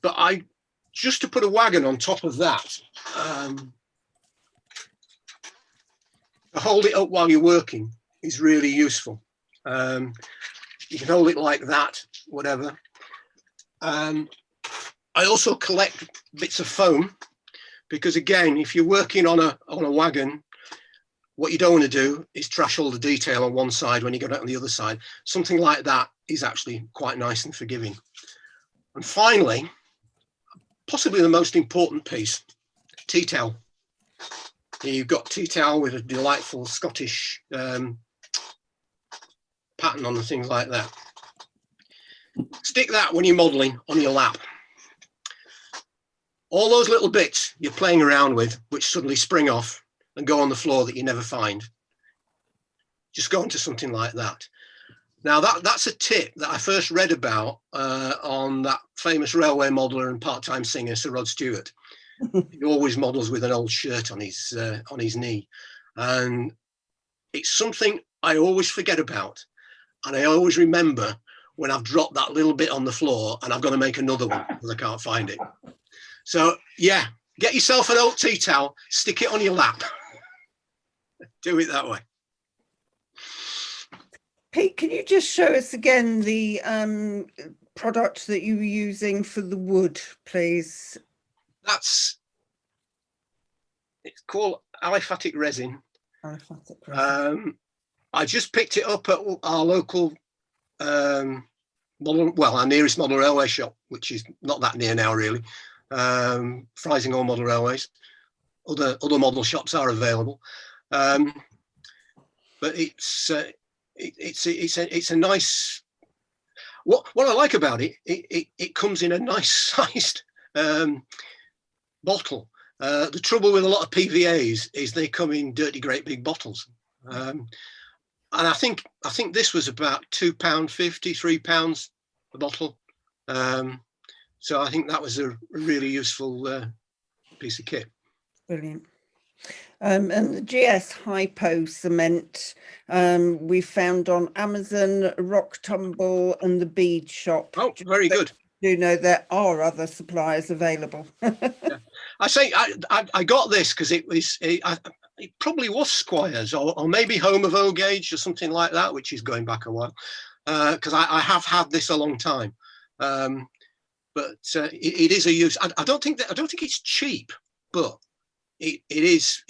But just to put a wagon on top of that, to hold it up while you're working is really useful. You can hold it like that, whatever. I also collect bits of foam, because again, if you're working on a wagon, what you don't want to do is trash all the detail on one side when you go down on the other side. Something like that is actually quite nice and forgiving. And finally, possibly the most important piece, tea towel. Here you've got tea towel with a delightful Scottish pattern on and things like that. Stick that when you're modeling on your lap. All those little bits you're playing around with, which suddenly spring off and go on the floor that you never find, just go into something like that. Now that's a tip that I first read about on that famous railway modeler and part-time singer, Sir Rod Stewart. He always models with an old shirt on his knee, and it's something I always forget about, and I always remember when I've dropped that little bit on the floor and I've got to make another one because I can't find it. So yeah, get yourself an old tea towel, stick it on your lap. Do it that way. Pete, can you just show us again the product that you were using for the wood, please? It's called Aliphatic Resin. Aliphatic resin. I just picked it up at our local, our nearest model railway shop, which is not that near now, really. Freising Model Railways. Other model shops are available, but it's a nice. What I like about it, it comes in a nice sized bottle. The trouble with a lot of PVAs is they come in dirty, great big bottles. And I think this was about £2.50, £3 a bottle. So I think that was a really useful piece of kit. Brilliant. And the GS Hypo Cement we found on Amazon, Rock Tumble and the Bead Shop. Oh, very good. You know, there are other suppliers available. Yeah. I say I got this because it probably was Squires or maybe Home of O-Gauge or something like that, which is going back a while, because I have had this a long time. But it is a use. I don't think it's cheap, but it is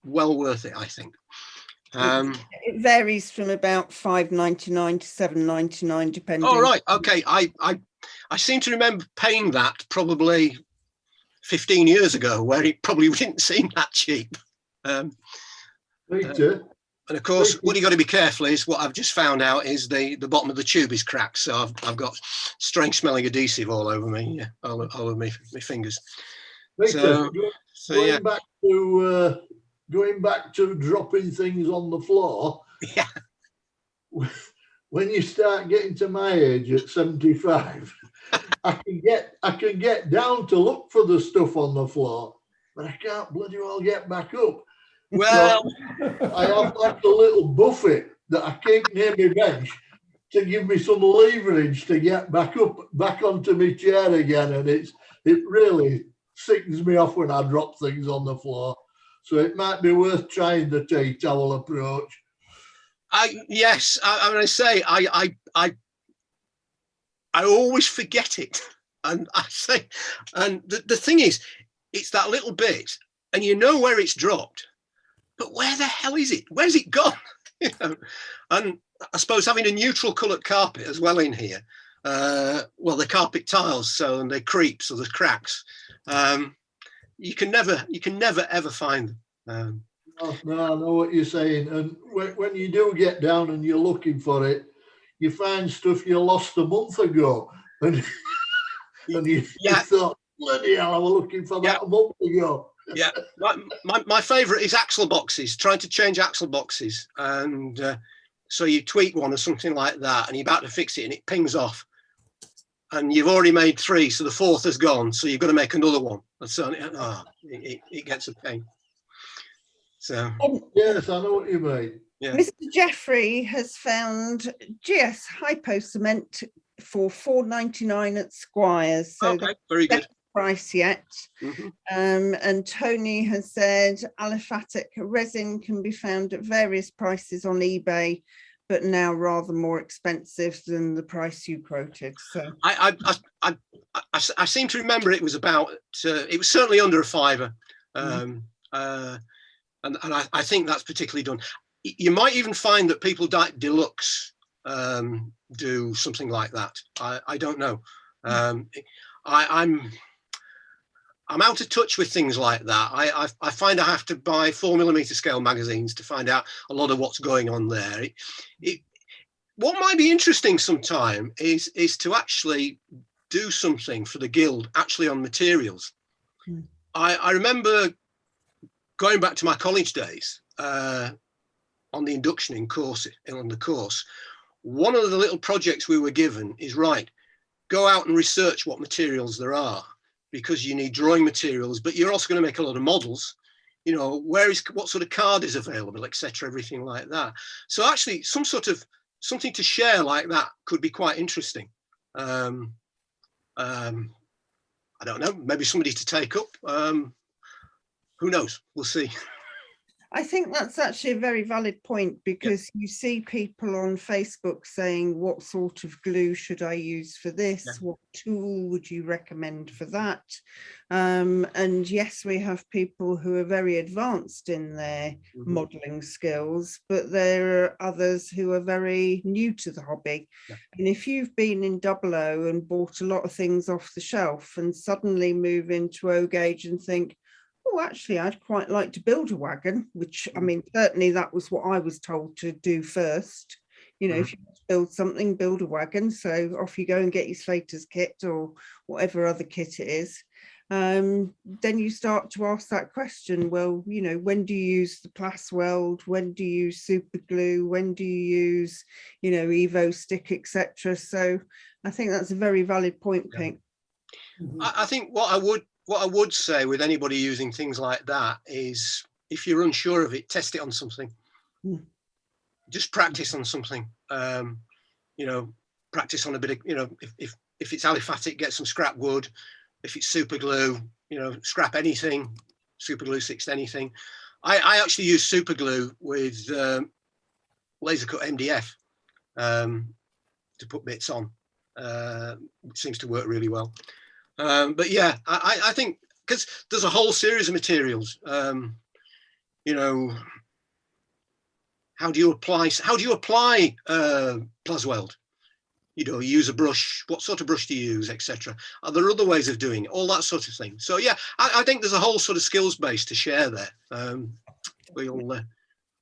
well worth it, I think. It varies from about £5.99 to £7.99 depending. Oh right, okay. I seem to remember paying that probably 15 years ago, where it probably didn't seem that cheap. Peter, and of course, what you got to be careful is what I've just found out is the bottom of the tube is cracked, so I've got strange smelling adhesive all over me, all over my fingers. Peter, Yeah. Going back to dropping things on the floor. Yeah. When you start getting to my age at 75, I can get down to look for the stuff on the floor, but I can't bloody well get back up. Well, so I have like a little buffet that I keep near my bench to give me some leverage to get back onto my chair again, and it really sickens me off when I drop things on the floor. So it might be worth trying the tea towel approach. Yes, I always forget it, and the thing is, it's that little bit, and you know where it's dropped, but where the hell is it? Where's it gone? And I suppose having a neutral coloured carpet as well in here, well, the carpet tiles, so and they creep, so there's cracks. You can never ever find them. No, I know what you're saying. And when you do get down and you're looking for it, you find stuff you lost a month ago. And you thought, bloody hell, I was looking for that a month ago. Yeah, my favourite is axle boxes, trying to change axle boxes. And so you tweak one or something like that, and you're about to fix it, and it pings off. And you've already made 3, so the 4th has gone. So you've got to make another one. And so it gets a pain. So yes, I know what you mean. Yeah. Mr. Jeffrey has found GS Hypo Cement for £4.99 at Squires. So okay, very good price yet. Mm-hmm. And Tony has said Aliphatic resin can be found at various prices on eBay, but now rather more expensive than the price you quoted. So I seem to remember it was about it was certainly under £5. And I think that's particularly done. You might even find that people deluxe do something like that. I don't know. I'm out of touch with things like that. I find I have to buy 4mm scale magazines to find out a lot of what's going on there. What might be interesting sometime is to actually do something for the guild actually on materials. I remember going back to my college days on the induction in course, on the course, one of the little projects we were given is, right, go out and research what materials there are, because you need drawing materials, but you're also going to make a lot of models, you know, what sort of card is available, etc., everything like that. So actually something to share like that could be quite interesting. I don't know, maybe somebody to take up. Who knows? We'll see. I think that's actually a very valid point, because you see people on Facebook saying, what sort of glue should I use for this? What tool would you recommend for that? And yes, we have people who are very advanced in their modeling skills, but there are others who are very new to the hobby. And if you've been in 00 and bought a lot of things off the shelf and suddenly move into O-Gauge and think, oh, actually, I'd quite like to build a wagon, which, I mean, certainly that was what I was told to do first. You know, if you want to build something, build a wagon. So off you go and get your Slater's kit or whatever other kit it is. Then you start to ask that question, well, you know, when do you use the Plas Weld? When do you use super glue? When do you use, you know, Evo stick, etc.? So I think that's a very valid point, Pink. I think what I would say with anybody using things like that is, if you're unsure of it, test it on something. Just practice on something. You know, practice on a bit of, you know, if it's aliphatic, get some scrap wood. If it's super glue, you know, scrap anything, super glue sticks anything. I actually use super glue with laser cut MDF to put bits on. It seems to work really well. But yeah, I think, because there's a whole series of materials. You know, how do you apply Plas Weld? You know, use a brush, what sort of brush do you use, etc. Are there other ways of doing it? All that sort of thing. So yeah, I think there's a whole sort of skills base to share there. We'll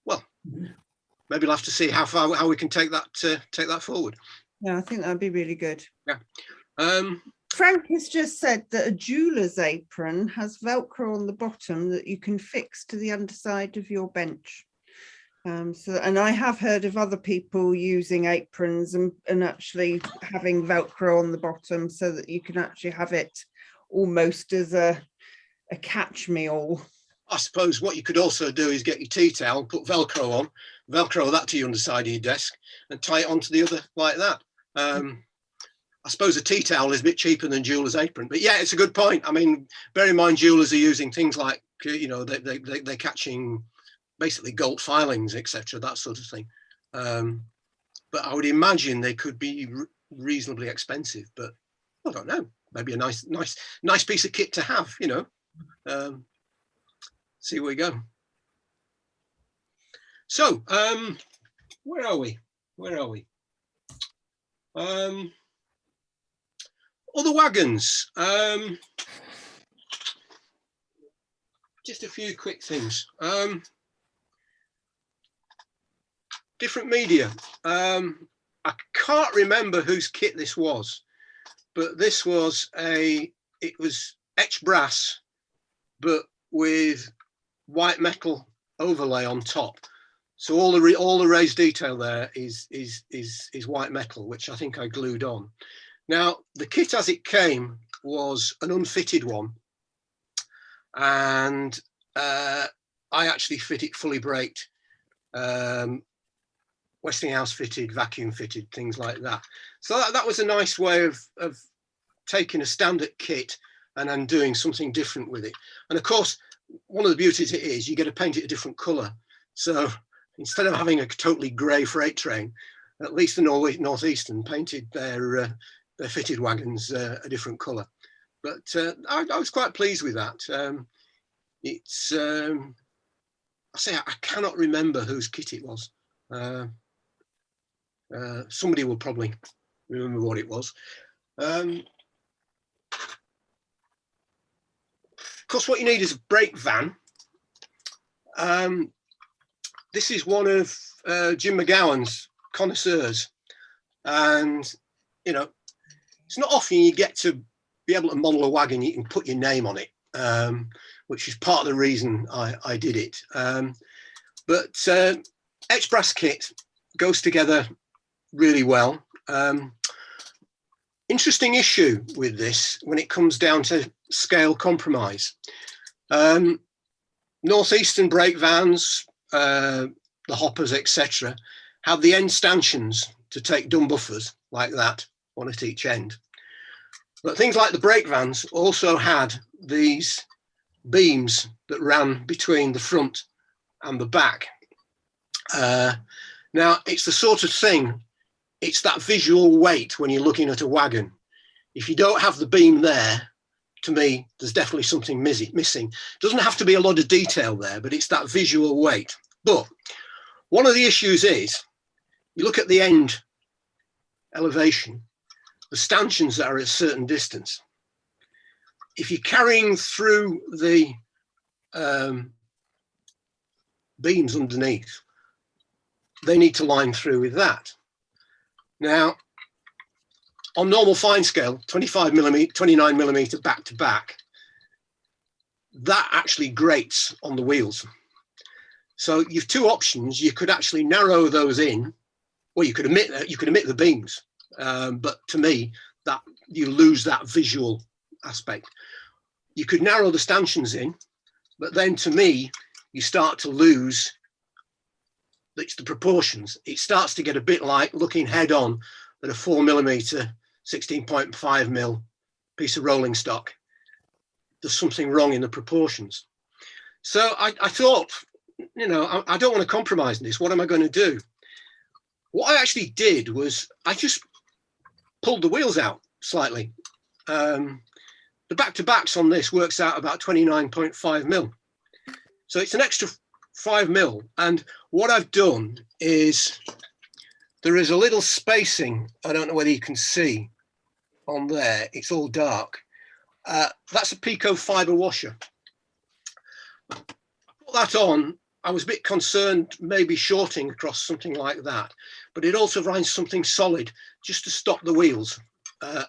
well, maybe we'll have to see how we can take that forward. Yeah, I think that'd be really good. Yeah. Frank has just said that a jeweler's apron has Velcro on the bottom that you can fix to the underside of your bench. And I have heard of other people using aprons and actually having Velcro on the bottom so that you can actually have it almost as a catch me all. I suppose what you could also do is get your tea towel, put Velcro on, Velcro that to your underside of your desk and tie it onto the other like that. I suppose a tea towel is a bit cheaper than jeweler's apron, but yeah, it's a good point. I mean, bear in mind, jewelers are using things like, you know, they're catching basically gold filings, etc., that sort of thing. But I would imagine they could be reasonably expensive, but I don't know, maybe a nice piece of kit to have, you know. See where we go. So where are we? Other wagons. Just a few quick things. Different media. I can't remember whose kit this was, but this was it was etched brass, but with white metal overlay on top. So all the raised detail there is white metal, which I think I glued on. Now the kit as it came was an unfitted one, and I actually fit it fully braked, Westinghouse fitted, vacuum fitted, things like that. So that was a nice way of taking a standard kit and then doing something different with it. And of course, one of the beauties it is, you get to paint it a different colour. So instead of having a totally grey freight train, at least the Northeastern painted their fitted wagons a different colour. But I was quite pleased with that. It's I say I cannot remember whose kit it was. Somebody will probably remember what it was. Of course, what you need is a brake van. This is one of Jim McGowan's connoisseurs, and you know, it's not often you get to be able to model a wagon you can put your name on it, which is part of the reason I did it. But etched brass kit goes together really well. Interesting issue with this when it comes down to scale compromise. Northeastern brake vans, the hoppers, etc., have the end stanchions to take dumb buffers like that, one at each end. But things like the brake vans also had these beams that ran between the front and the back. Now, it's the sort of thing, it's that visual weight when you're looking at a wagon. If you don't have the beam there, to me, there's definitely something missing. Doesn't have to be a lot of detail there, but it's that visual weight. But one of the issues is, you look at the end elevation, the stanchions are at a certain distance. If you're carrying through the beams underneath, they need to line through with that. Now, on normal fine scale, 29 millimeter back to back, that actually grates on the wheels. So you've two options. You could actually narrow those in, or you could omit the beams. But to me, that you lose that visual aspect. You could narrow the stanchions in, but then to me, you start to lose the proportions. It starts to get a bit like looking head on at a 4 millimeter, 16.5 mil piece of rolling stock. There's something wrong in the proportions. So I thought, you know, I don't want to compromise this. What am I going to do? What I actually did was I just pulled the wheels out slightly. The back-to-backs on this works out about 29.5 mil. So it's an extra 5 mil. And what I've done is there is a little spacing. I don't know whether you can see on there. It's all dark. That's a Pico fiber washer. I put that on. I was a bit concerned maybe shorting across something like that, but it also finds something solid just to stop the wheels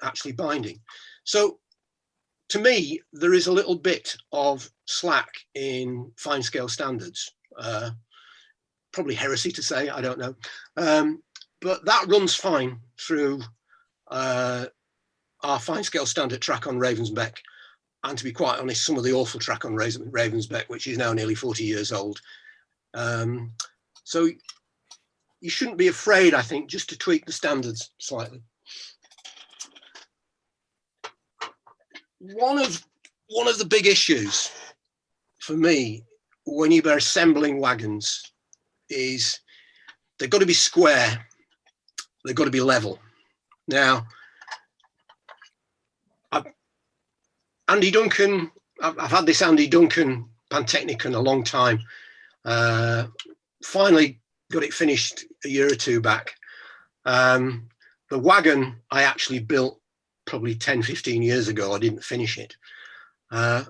actually binding. So to me, there is a little bit of slack in fine scale standards. Probably heresy to say, I don't know. But that runs fine through our fine scale standard track on Ravensbeck. And to be quite honest, some of the awful track on Ravensbeck, which is now nearly 40 years old. So you shouldn't be afraid, I think, just to tweak the standards slightly. One of the big issues for me when you're assembling wagons is they've got to be square, they've got to be level. Now, Andy Duncan, I've had this Andy Duncan Pantechnicon a long time. Finally got it finished a year or two back. The wagon I actually built probably 10, 15 years ago. I didn't finish it. I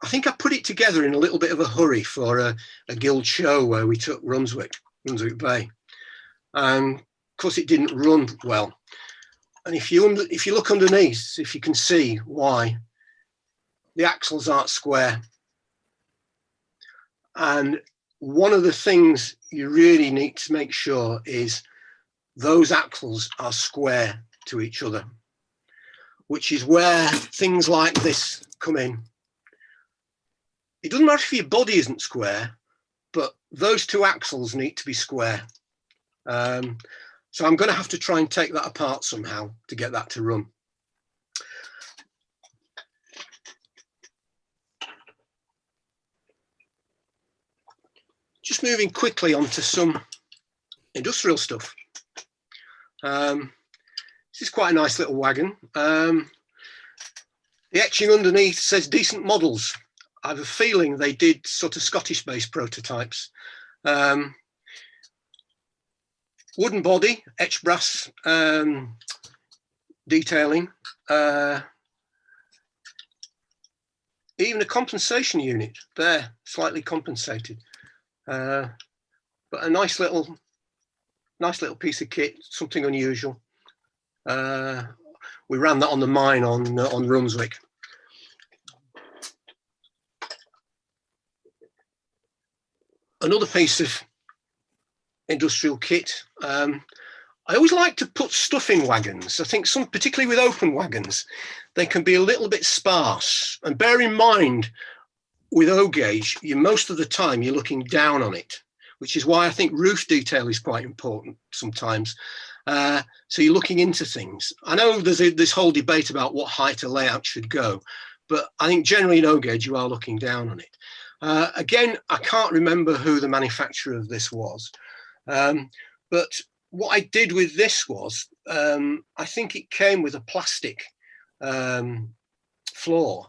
think I put it together in a little bit of a hurry for a guild show where we took Brunswick Bay. Of course, it didn't run well. And if you look underneath, if you can see why, the axles aren't square. And one of the things you really need to make sure is those axles are square to each other, which is where things like this come in. It doesn't matter if your body isn't square, but those two axles need to be square. So I'm going to have to try and take that apart somehow to get that to run. Just moving quickly onto some industrial stuff. This is quite a nice little wagon. The etching underneath says decent models. I have a feeling they did sort of Scottish-based prototypes. Wooden body, etched brass detailing. Even a compensation unit there, slightly compensated. But a nice little piece of kit, something unusual. We ran that on the mine on Brunswick. Another piece of industrial kit. I always like to put stuff in wagons. I think particularly with open wagons, they can be a little bit sparse. And bear in mind, with O gauge, most of the time you're looking down on it, which is why I think roof detail is quite important sometimes. So you're looking into things. I know there's this whole debate about what height a layout should go, but I think generally in O gauge you are looking down on it. Again, I can't remember who the manufacturer of this was, but what I did with this was, I think it came with a plastic floor,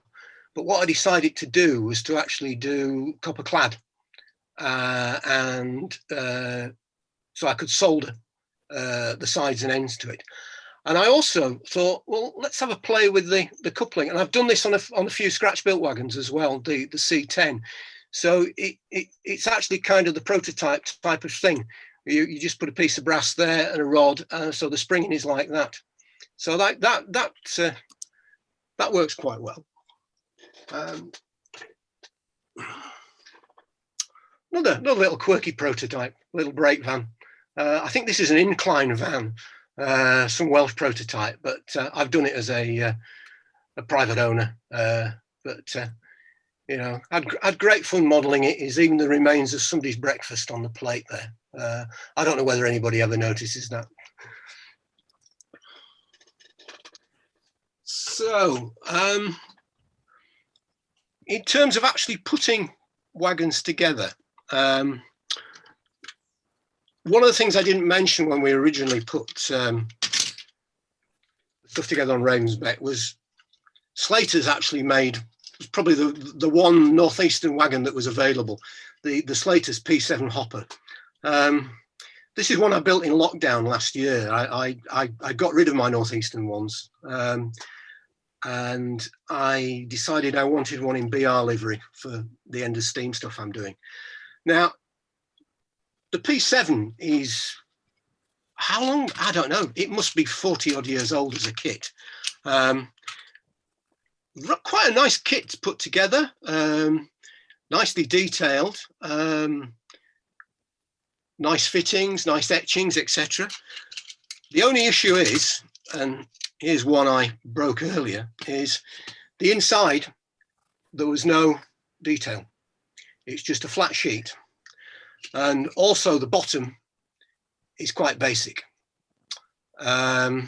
but what I decided to do was to actually do copper clad, and so I could solder the sides and ends to it. And I also thought, well, let's have a play with the coupling. And I've done this on a few scratch built wagons as well, the C10. So it's actually kind of the prototype type of thing. You just put a piece of brass there and a rod, so the springing is like that. So that works quite well. Another little quirky prototype, little brake van. I think this is an incline van. Some Welsh prototype, but I've done it as a private owner. But you know, had great fun modelling it. Is even the remains of somebody's breakfast on the plate there. I don't know whether anybody ever notices that. So, in terms of actually putting wagons together, one of the things I didn't mention when we originally put stuff together on Ravensbeck was Slater's actually made probably the one northeastern wagon that was available, the Slater's P7 hopper. This is one I built in lockdown last year. I got rid of my northeastern ones, and I decided I wanted one in BR livery for the end of steam stuff I'm doing. Now, the P7 is, how long? I don't know. It must be 40 odd years old as a kit. Quite a nice kit to put together, nicely detailed, nice fittings, nice etchings, etc. The only issue is, and here's one I broke earlier, is the inside, there was no detail. It's just a flat sheet. And also the bottom is quite basic. Fine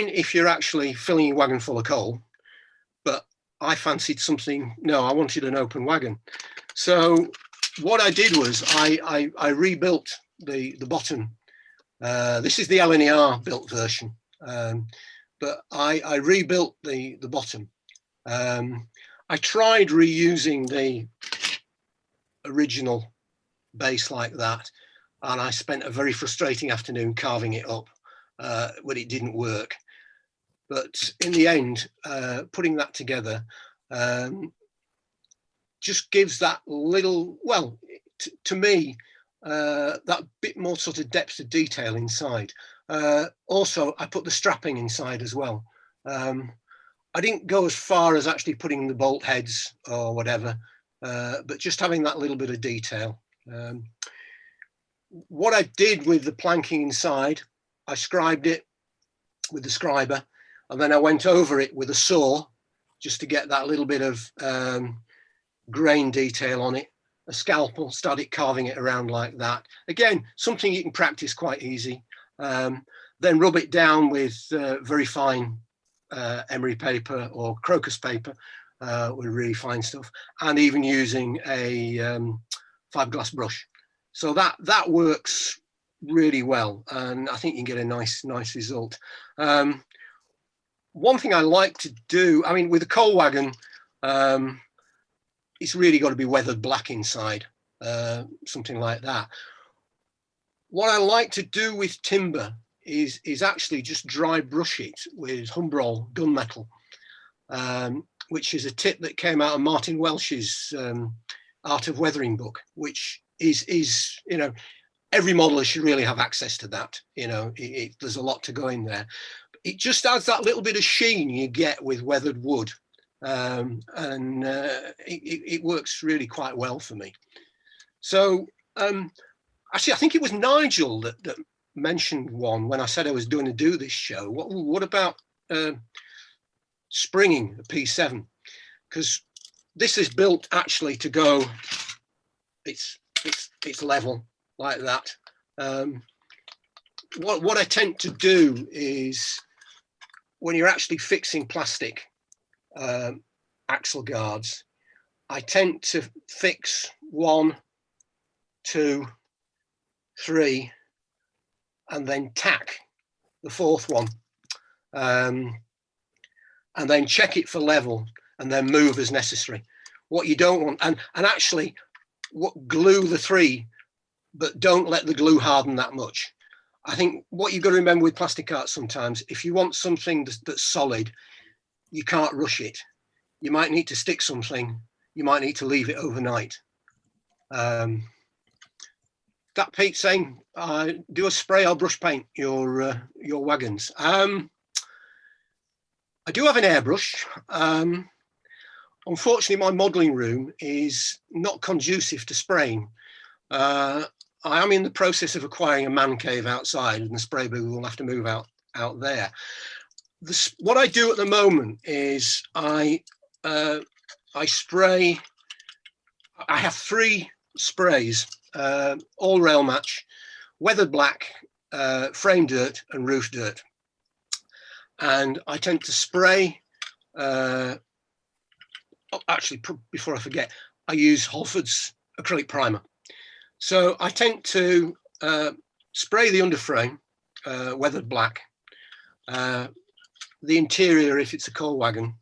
if you're actually filling your wagon full of coal, but I fancied something, no, I wanted an open wagon. So what I did was I rebuilt the bottom. This is the LNER built version, but I rebuilt the bottom. I tried reusing the original base like that, and I spent a very frustrating afternoon carving it up, but it didn't work. But in the end, putting that together just gives that little, well, to me, that bit more sort of depth of detail inside. Also, I put the strapping inside as well. I didn't go as far as actually putting the bolt heads or whatever, but just having that little bit of detail. What I did with the planking inside, I scribed it with the scriber, and then I went over it with a saw just to get that little bit of grain detail on it. A scalpel, started carving it around like that. Again, something you can practice quite easy. Then rub it down with very fine emery paper or crocus paper with really fine stuff, and even using a fiberglass brush. So that works really well, and I think you can get a nice result. One thing I like to do, I mean, with a coal wagon, it's really got to be weathered black inside, something like that. What I like to do with timber is actually just dry brush it with Humbrol gunmetal, which is a tip that came out of Martin Welsh's Art of Weathering book, which is you know, every modeler should really have access to that. You know, there's a lot to go in there. It just adds that little bit of sheen you get with weathered wood, and it works really quite well for me. So actually, I think it was Nigel that mentioned one when I said I was going to do this show. What about springing a P7? Because this is built actually to go, it's level like that. What I tend to do is, when you're actually fixing plastic axle guards, I tend to fix 1, 2, 3, and then tack the 4th one, and then check it for level, and then move as necessary. What you don't want, and actually glue the 3, but don't let the glue harden that much. I think what you've got to remember with plastic art sometimes, if you want something that's solid, you can't rush it. You might need to stick something, you might need to leave it overnight. That Pete saying, do a spray or brush paint your wagons. I do have an airbrush. Unfortunately, my modelling room is not conducive to spraying. I am in the process of acquiring a man cave outside, and the spray booth will have to move out there. What I do at the moment is I spray. I have 3 sprays, all rail match, weathered black, frame dirt, and roof dirt. And I tend to spray. Actually, before I forget, I use Halford's acrylic primer. So I tend to spray the underframe, weathered black, the interior if it's a coal wagon,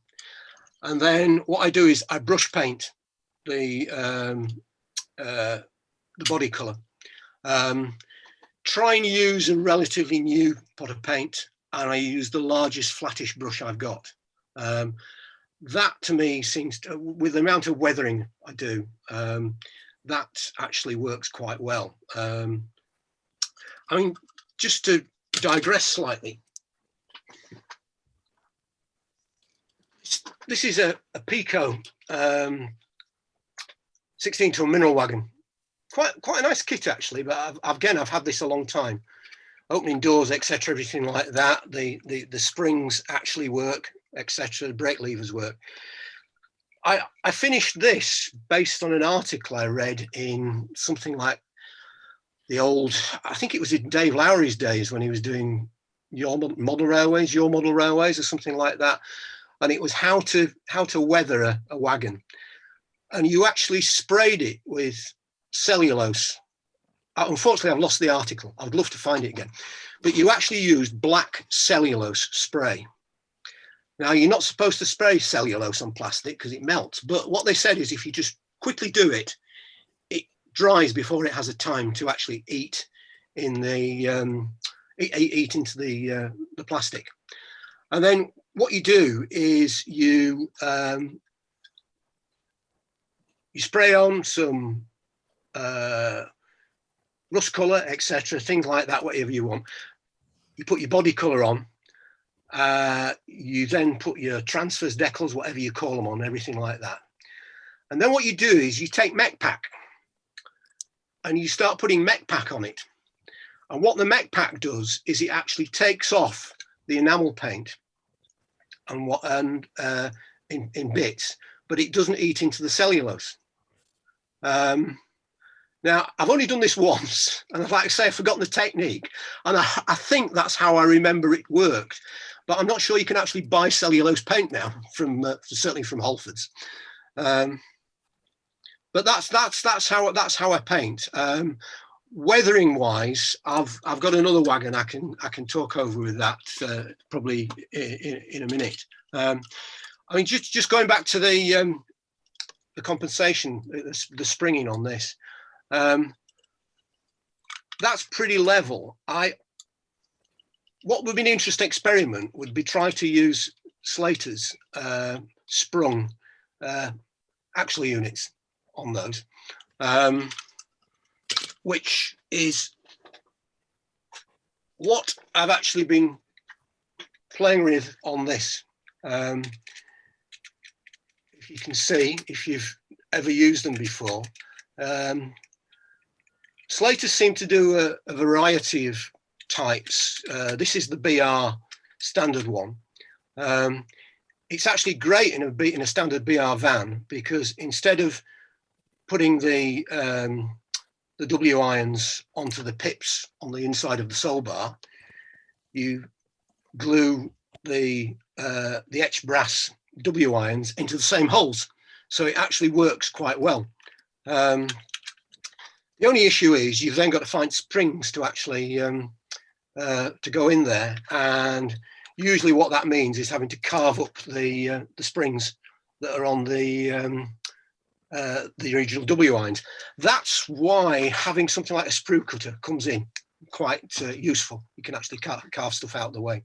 and then what I do is I brush paint the body colour. Try and use a relatively new pot of paint, and I use the largest flattish brush I've got. That to me seems to, with the amount of weathering I do, that actually works quite well. I mean, just to digress slightly, this is a Pico 16-ton mineral wagon. Quite a nice kit actually, but I've had this a long time. Opening doors, etc., everything like that. The springs actually work, etc. The brake levers work. I finished this based on an article I read in something like the old, I think it was in Dave Lowry's days when he was doing your model railways or something like that. And it was how to weather a wagon. And you actually sprayed it with cellulose. Unfortunately, I've lost the article. I'd love to find it again. But you actually used black cellulose spray. Now, you're not supposed to spray cellulose on plastic because it melts. But what they said is if you just quickly do it, it dries before it has a time to actually eat in the eat into the plastic. And then what you do is you spray on some rust colour, etc., things like that, whatever you want. You put your body colour on. You then put your transfers, decals, whatever you call them on, everything like that. And then what you do is you take mech pack and you start putting mech pack on it. And what the mech pack does is it actually takes off the enamel paint and in bits, but it doesn't eat into the cellulose. Now, I've only done this once, and I'd like to say I've forgotten the technique, and I think that's how I remember it worked, but I'm not sure you can actually buy cellulose paint now, certainly from Halford's. But that's how I paint. Weathering wise, I've got another wagon I can talk over with that probably in a minute. I mean, just going back to the compensation, the springing on this. That's pretty level. What would be an interesting experiment would be try to use Slater's sprung axle units on those, which is what I've actually been playing with on this. If you can see, if you've ever used them before, Slater seem to do a variety of types. This is the BR standard one. It's actually great in a standard BR van because instead of putting the W irons onto the pips on the inside of the sole bar, you glue the etched brass W irons into the same holes. so it actually works quite well. The only issue is you've then got to find springs to actually to go in there, and usually what that means is having to carve up the springs that are on the original W lines. That's why having something like a sprue cutter comes in quite useful. You can actually carve stuff out of the way.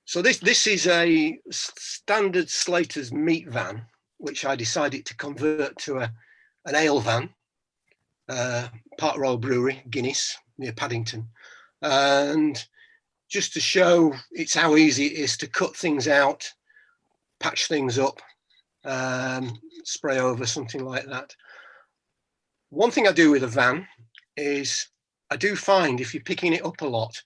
So this is a standard Slater's meat van, which I decided to convert to an ale van, Park Royal Brewery, Guinness, near Paddington. And just to show it's how easy it is to cut things out, patch things up, spray over, something like that. One thing I do with a van is I do find if you're picking it up a lot,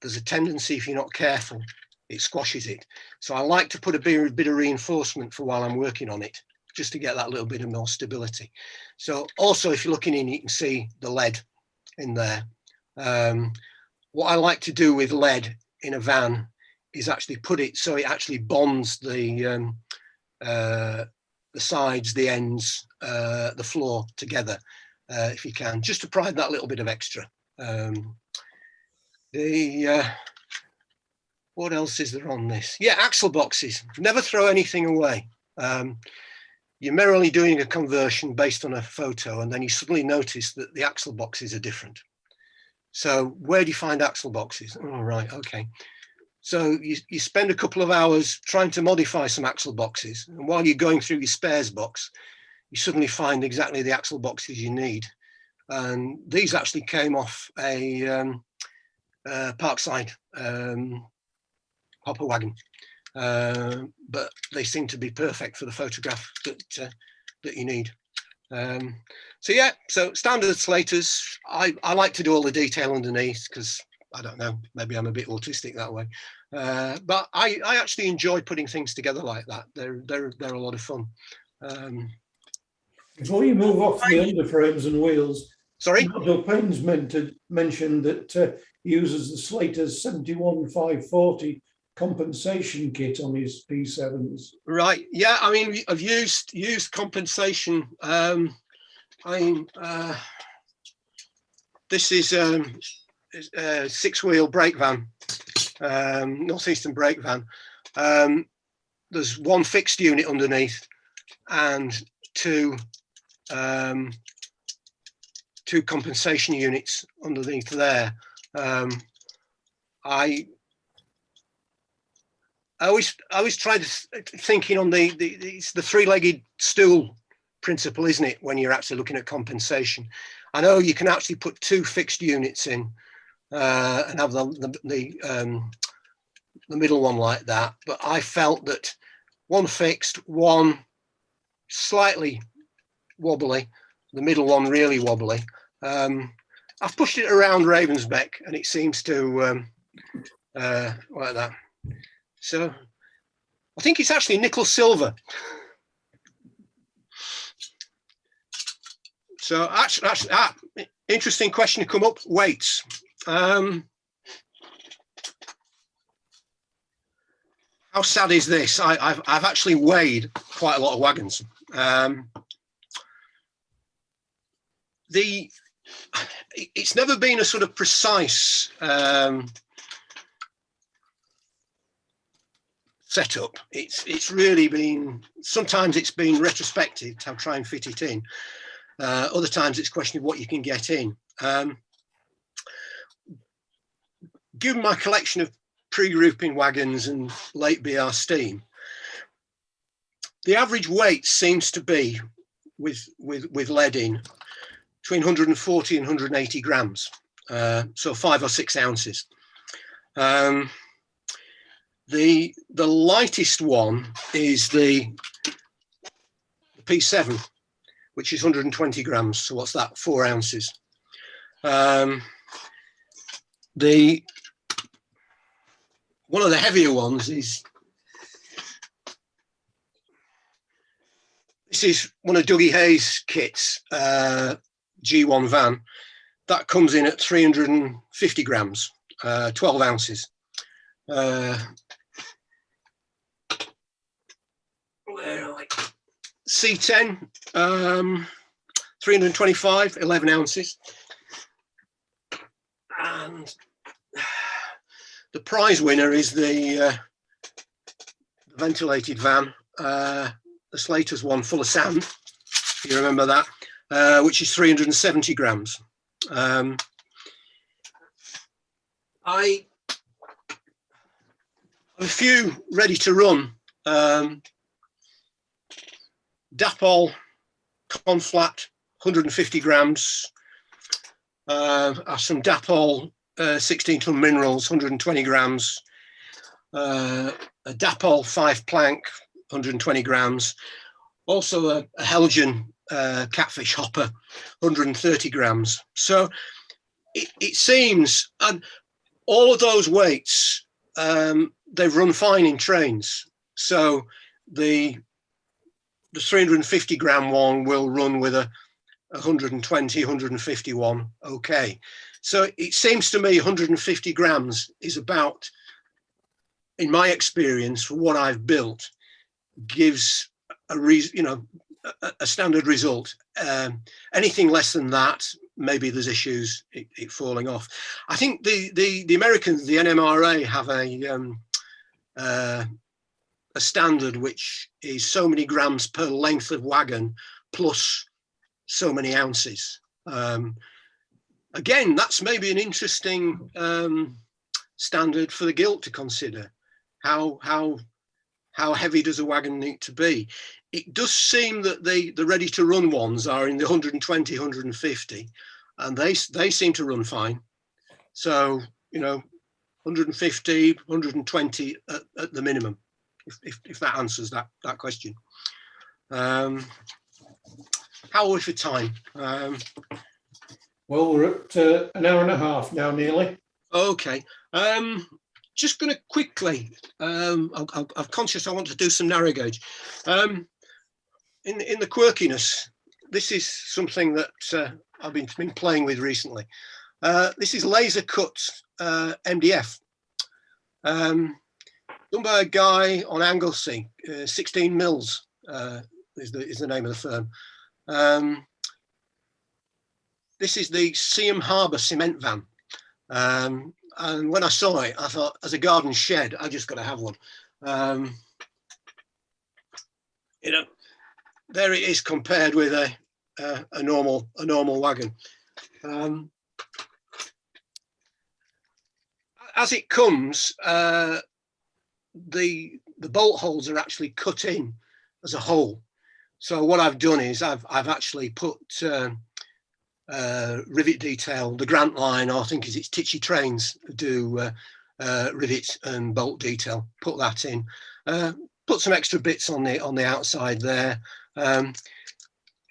there's a tendency, if you're not careful, it squashes it. So I like to put a bit of reinforcement for while I'm working on it, just to get that little bit of more stability. So also, if you're looking in, you can see the lead in there. What I like to do with lead in a van is actually put it so it actually bonds the sides, the ends, the floor together, if you can, just to provide that little bit of extra. What else is there on this? Yeah, axle boxes. Never throw anything away. You're merrily doing a conversion based on a photo, and then you suddenly notice that the axle boxes are different. So where do you find axle boxes? Oh, right, okay. So you spend a couple of hours trying to modify some axle boxes, and while you're going through your spares box, you suddenly find exactly the axle boxes you need. And these actually came off a Parkside hopper wagon, but they seem to be perfect for the photograph that you need. So yeah, so standard Slaters. I like to do all the detail underneath because I don't know, maybe I'm a bit autistic that way, but I actually enjoy putting things together like that. They're a lot of fun. Before you move off the underframes and wheels, Sorry, Duncan's mentioned that he uses the Slater's 71540 compensation kit on his P7s. right? Yeah, I mean, I've used compensation. This is a 6-wheel brake van, northeastern brake van. There's one fixed unit underneath and two compensation units underneath there. I always try to thinking on it's the 3-legged stool principle, isn't it, when you're actually looking at compensation. I know you can actually put 2 fixed units in and have the middle one like that, but I felt that one fixed, one slightly wobbly, the middle one really wobbly. I've pushed it around Ravensbeck and it seems to like that. So I think it's actually nickel silver. So actually, interesting question to come up. Weights. How sad is this? I've actually weighed quite a lot of wagons. It's never been a sort of precise setup. It's really been, sometimes it's been retrospective to try and fit it in. Other times it's a question of what you can get in. Given my collection of pre-grouping wagons and late BR steam, the average weight seems to be with lead in between 140 and 180 grams, so 5 or 6 ounces. The lightest one is the P7, which is 120 grams. So what's that? 4 ounces. One of the heavier ones is, this is one of Dougie Hayes' kits, G1 van. That comes in at 350 grams, 12 ounces. where are we? C10, 325, 11 ounces. And the prize winner is the ventilated van, the Slater's one full of sand. You remember that, which is 370 grams. I have a few ready to run. Dapol Conflat, 150 grams. Some Dapol 16-ton minerals, 120 grams. A Dapol 5 plank, 120 grams. Also a Helgen catfish hopper, 130 grams. So it seems, and all of those weights, they've run fine in trains. So the 350 gram one will run with a 120, 151. Okay. So it seems to me 150 grams is about, in my experience, for what I've built, gives a standard result. Anything less than that, maybe there's issues it falling off. I think the Americans, the NMRA, have a standard which is so many grams per length of wagon plus so many ounces. Again, that's maybe an interesting standard for the gilt to consider. How heavy does a wagon need to be? It does seem that the ready to run ones are in the 120, 150, and they seem to run fine. So, 150, 120 at the minimum, if that answers that question. How are we for time? Well, we're at an hour and a half now, nearly. Okay. Just going to quickly, I'm conscious I want to do some narrow gauge. In the quirkiness, this is something that I've been playing with recently. This is laser cut MDF, done by a guy on Anglesey. 16 mils is the name of the firm. This is the Seaham Harbour cement van. And when I saw it, I thought, as a garden shed, I just got to have one. There it is compared with a normal wagon. As it comes, the bolt holes are actually cut in as a whole. So what I've done is I've actually put rivet detail, the Grant line, or I think it's Tichy Trains do rivets and bolt detail. Put that in. Put some extra bits on the outside there.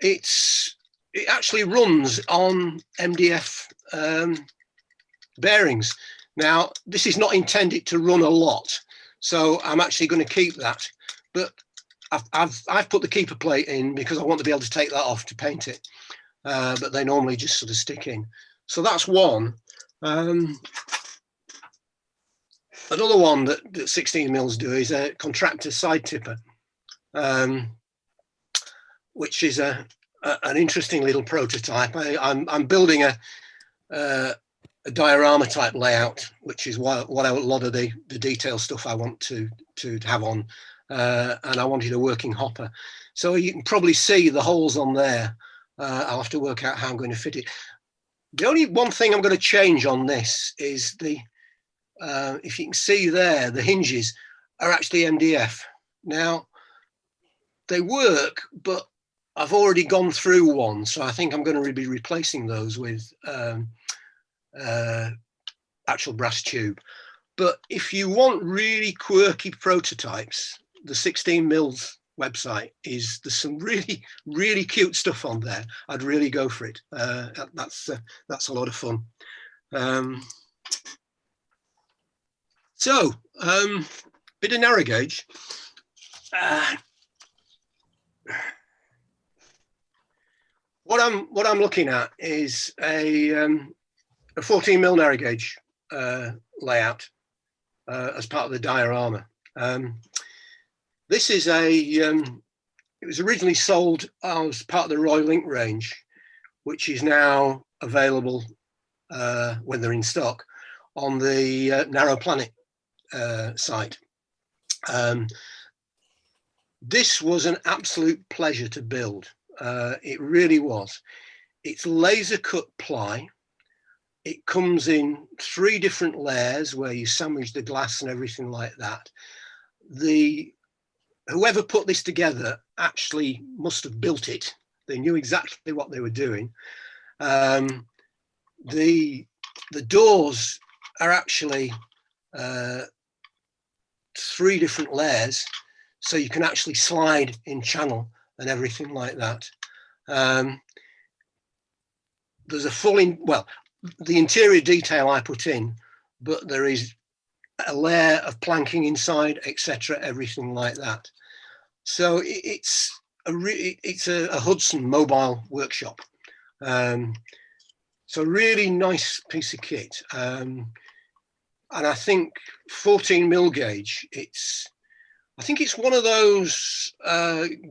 It actually runs on MDF bearings. Now this is not intended to run a lot, so I'm actually going to keep that. But I've put the keeper plate in because I want to be able to take that off to paint it. But they normally just sort of stick in. So that's one. Another one that 16 mils do is a contractor side tipper, which is an interesting little prototype. I'm building a diorama type layout, which is what a lot of the detail stuff I want to have on, and I wanted a working hopper. So you can probably see the holes on there. I'll have to work out how I'm going to fit it. The only one thing I'm going to change on this is if you can see there, the hinges are actually MDF. Now, they work, but I've already gone through one, so I think I'm going to be replacing those with actual brass tube. But if you want really quirky prototypes, the 16 mils website there's some really cute stuff on there. I'd really go for it. That's a lot of fun. So bit of narrow gauge. What I'm looking at is a 14 mil narrow gauge layout as part of the diorama. This is a, it was originally sold as part of the Royal Link range, which is now available when they're in stock on the Narrow Planet site. This was an absolute pleasure to build. It really was. It's laser cut ply. It comes in 3 different layers where you sandwich the glass and everything like that. Whoever put this together actually must have built it. They knew exactly what they were doing. The doors are actually 3 different layers, so you can actually slide in channel and everything like that. There's a the interior detail I put in, but there is a layer of planking inside, etc., everything like that. So it's a Hudson mobile workshop. So really nice piece of kit. And I think 14 mil gauge, I think it's one of those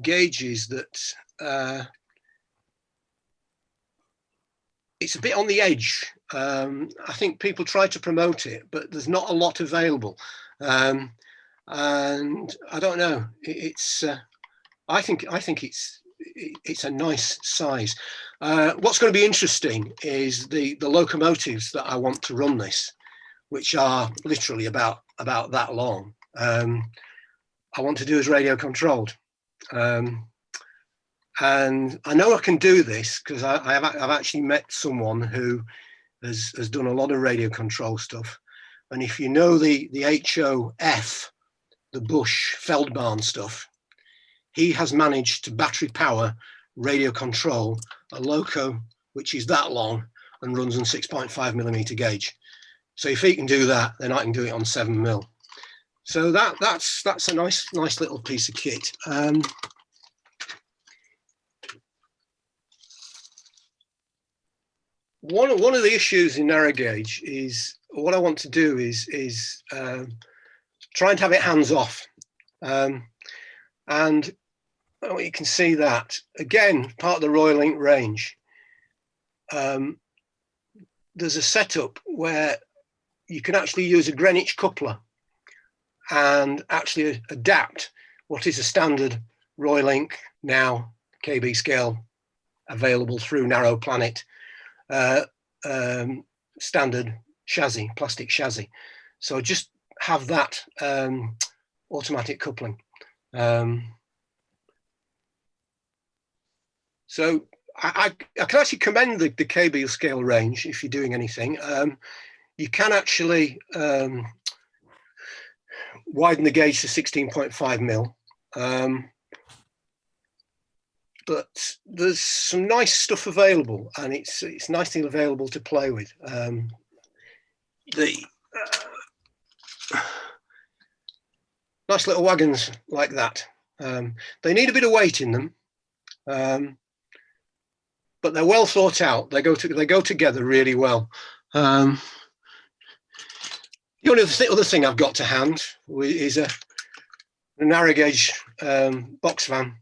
gauges that it's a bit on the edge. I think people try to promote it, but there's not a lot available. And I don't know. I think it's a nice size. What's going to be interesting is the locomotives that I want to run this, which are literally about that long. I want to do as radio controlled. And I know I can do this because I've actually met someone who has done a lot of radio control stuff. And if you know the HOF, the Bush Feldbahn stuff, he has managed to battery power radio control a loco which is that long and runs on 6.5mm gauge. So if he can do that, then I can do it on 7 mil. So that's a nice little piece of kit. One of the issues in narrow gauge is what I want to do is try and have it hands off. And you can see that again, part of the Royal Link range. There's a setup where you can actually use a Greenwich coupler and actually adapt what is a standard Royal Link now KB scale available through Narrow Planet standard chassis, plastic chassis. So just have that automatic coupling. So I can actually commend the KB scale range if you're doing anything. You can actually widen the gauge to 16.5 mil. But there's some nice stuff available, and it's nicely available to play with. Nice little wagons like that. They need a bit of weight in them, but they're well thought out. They go together really well. The only other thing I've got to hand is a narrow gauge box van.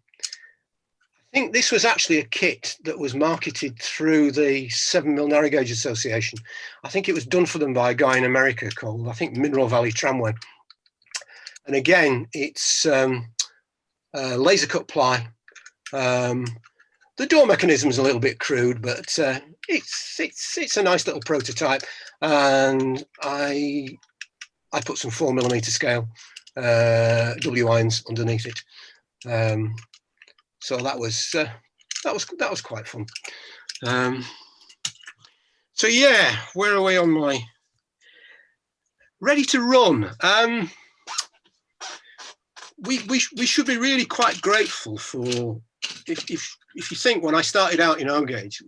I think this was actually a kit that was marketed through the 7 mil Narrow Gauge Association. I think it was done for them by a guy in America called, I think, Mineral Valley Tramway. And again, it's laser cut ply. The door mechanism is a little bit crude, but it's a nice little prototype. And I put some 4mm scale W irons underneath it. So that was quite fun. So yeah, where are we on my ready to run? We should be really quite grateful for if you think when I started out in home gauge,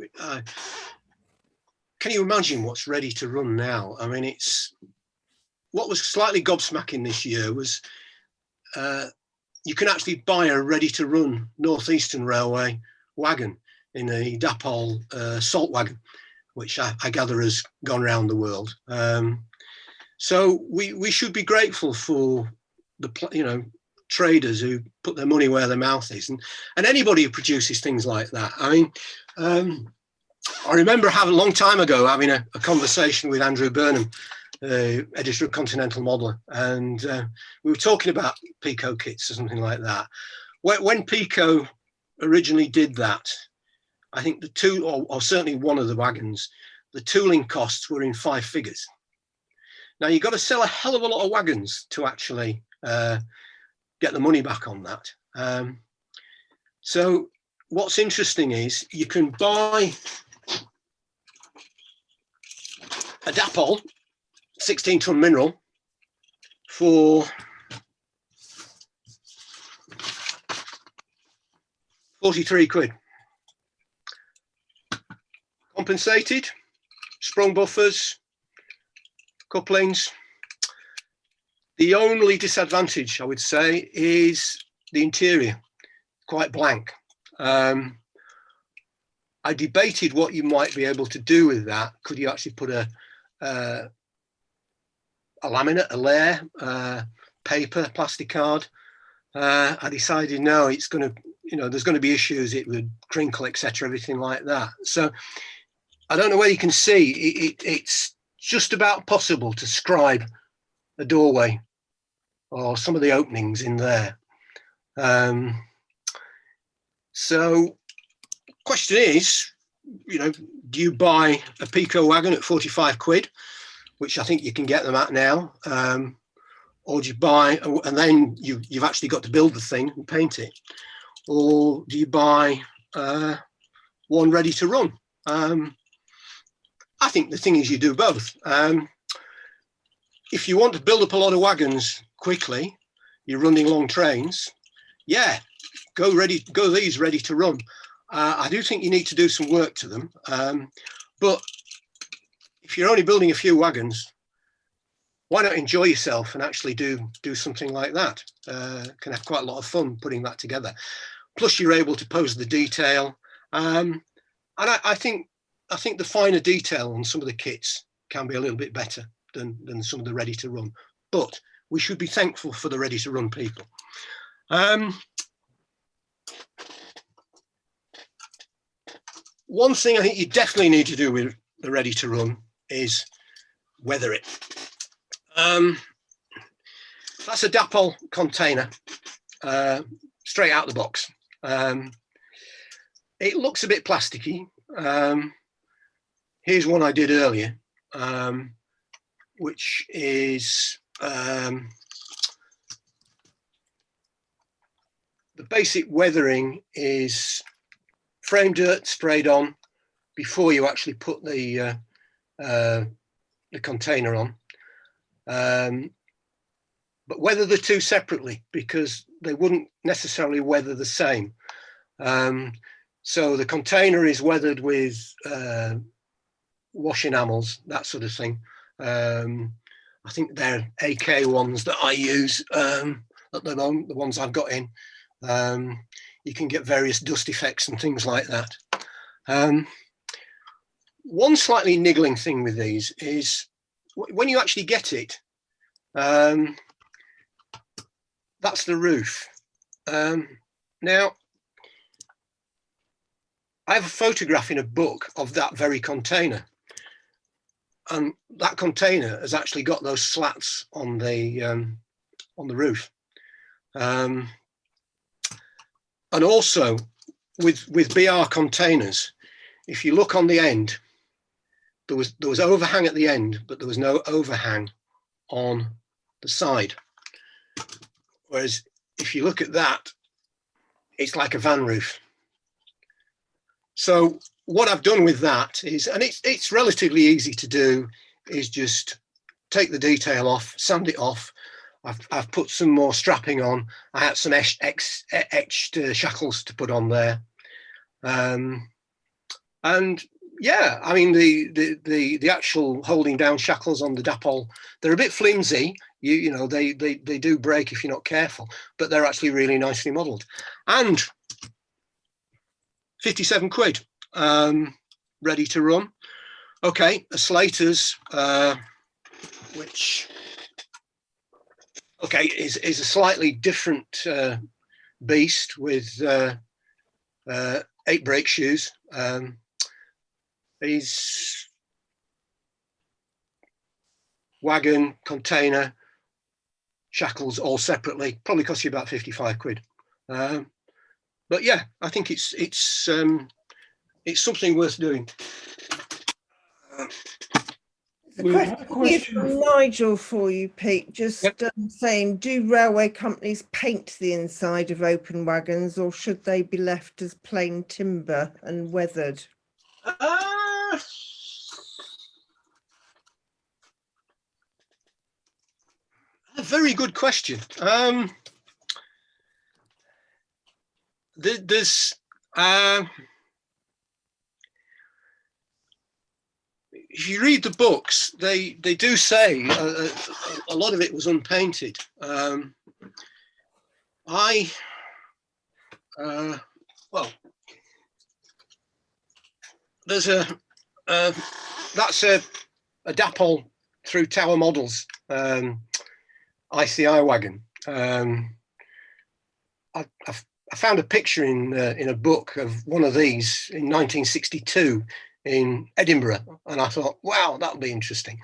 can you imagine what's ready to run now? I mean, it's what was slightly gobsmacking this year was you can actually buy a ready-to-run Northeastern Railway wagon in the Dapol salt wagon, which I gather has gone around the world. So we should be grateful for the traders who put their money where their mouth is, and anybody who produces things like that. I mean, I remember having a long time ago having a conversation with Andrew Burnham, editor of Continental Modeler, and we were talking about Pico kits or something like that. When Pico originally did that, I think the two, or certainly one of the wagons, the tooling costs were in 5 figures. Now you've got to sell a hell of a lot of wagons to actually get the money back on that. So what's interesting is you can buy a Dapol 16-ton mineral for £43. Compensated, sprung buffers, couplings. The only disadvantage, I would say, is the interior, quite blank. I debated what you might be able to do with that. Could you actually put a laminate, a layer, paper, plastic card? I decided no, it's going to, there's going to be issues. It would crinkle, etc., everything like that. So I don't know whether you can see, it's just about possible to scribe a doorway or some of the openings in there. So question is, do you buy a Pico wagon at 45 quid, which I think you can get them at now, or do you buy, and then you've actually got to build the thing and paint it, or do you buy one ready to run? I think the thing is you do both. If you want to build up a lot of wagons quickly, you're running long trains, yeah, go these ready to run. I do think you need to do some work to them, but if you're only building a few wagons, why not enjoy yourself and actually do something like that? Can have quite a lot of fun putting that together. Plus, you're able to pose the detail, and I think the finer detail on some of the kits can be a little bit better than some of the ready to run. But we should be thankful for the ready to run people. One thing I think you definitely need to do with the ready to run is weather it. That's a Dapol container, straight out the box. It looks a bit plasticky. Here's one I did earlier, which is the basic weathering is frame dirt sprayed on before you actually put the container on. But weather the two separately because they wouldn't necessarily weather the same. So the container is weathered with wash enamels, that sort of thing. I think they're AK ones that I use at the moment, the ones I've got in. You can get various dust effects and things like that. One slightly niggling thing with these is when you actually get it, that's the roof. Now, I have a photograph in a book of that very container, and that container has actually got those slats on the roof. And also with BR containers, if you look on the end, there was overhang at the end, but there was no overhang on the side. Whereas if you look at that, it's like a van roof. So what I've done with that is, and it's relatively easy to do, is just take the detail off, sand it off. I've put some more strapping on. I had some etched shackles to put on there. And yeah, I mean, the actual holding down shackles on the Dapol, they're a bit flimsy. You know, they do break if you're not careful, but they're actually really nicely modelled. And 57 quid, ready to run. Okay, a Slater's, which okay, is a slightly different beast with 8 brake shoes. He's wagon, container, shackles all separately. Probably cost you about 55 quid. But yeah, I think it's something worth doing. We've had a Here question. from Nigel for you, Pete, just Yep. saying, do railway companies paint the inside of open wagons, or should they be left as plain timber and weathered? A very good question. There's if you read the books, they do say a lot of it was unpainted. Well, there's that's a Dapol through Tower Models ICI wagon. I found a picture in a book of one of these in 1962 in Edinburgh, and I thought, wow, that'll be interesting.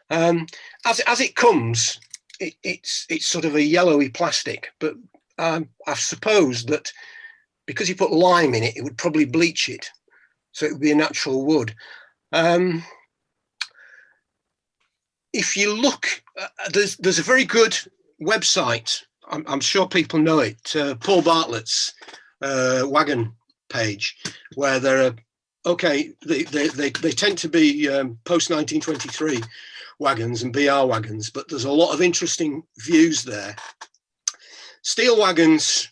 As it comes, it's sort of a yellowy plastic, but I suppose that because you put lime in it, it would probably bleach it, so it would be a natural wood. If you look, there's a very good website. I'm sure people know it. Paul Bartlett's Wagon page, where there are they tend to be post 1923 wagons and BR wagons, but there's a lot of interesting views there. Steel wagons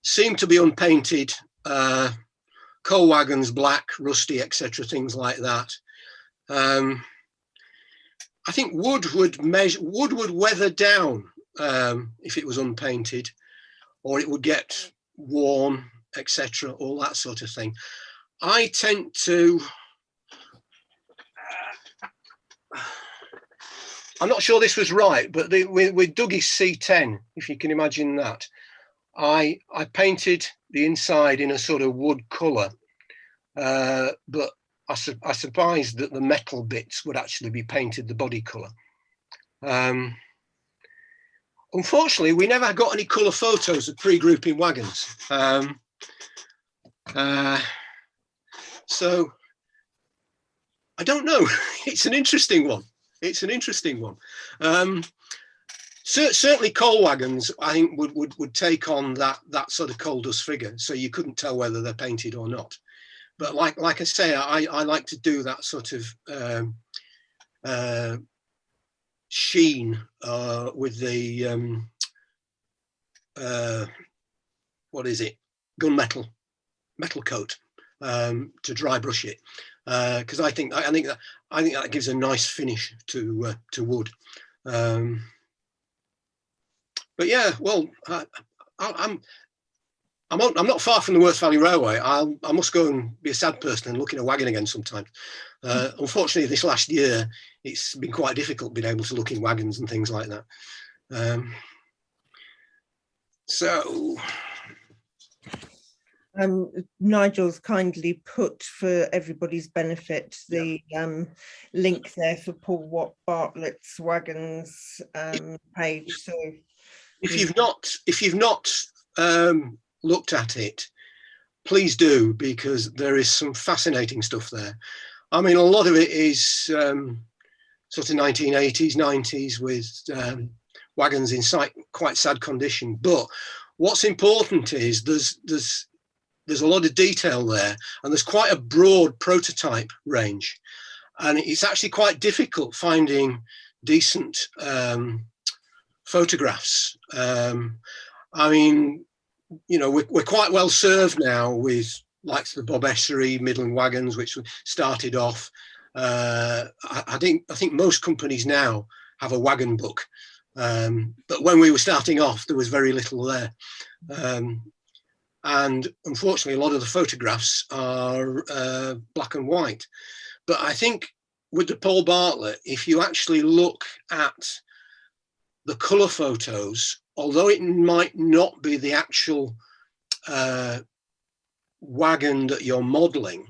seem to be unpainted. Coal wagons, black, rusty, etc., things like that. I think wood would weather down if it was unpainted, or it would get worn, etc., all that sort of thing. I tend to, I'm not sure this was right, but with Dougie's C10, if you can imagine that, I painted the inside in a sort of wood colour, but I surmised that the metal bits would actually be painted the body colour. Unfortunately, we never got any colour photos of pre-grouping wagons. So I don't know. It's an interesting one. Certainly coal wagons, I think, would take on that sort of coal dust figure, so you couldn't tell whether they're painted or not. But like I say, I like to do that sort of sheen with the what is it, gunmetal metal coat to dry brush it, because I think that gives a nice finish to wood. But yeah, well, I'm not far from the Worth Valley Railway. I must go and be a sad person and look in a wagon again sometime. Unfortunately, this last year, it's been quite difficult being able to look in wagons and things like that. So Nigel's kindly put, for everybody's benefit, the link there for Paul Bartlett's Wagons page. So if you've not looked at it, please do, because there is some fascinating stuff there. I mean, a lot of it is sort of 1980s, 90s with wagons in quite sad condition. But what's important is there's a lot of detail there, and there's quite a broad prototype range, and it's actually quite difficult finding decent photographs. I mean, you know, we're quite well served now with like the Bob Essery Midland Wagons, which started off. I think most companies now have a wagon book, but when we were starting off, there was very little there. And unfortunately, a lot of the photographs are black and white. But I think with the Paul Bartlett, if you actually look at the colour photos, although it might not be the actual wagon that you're modelling,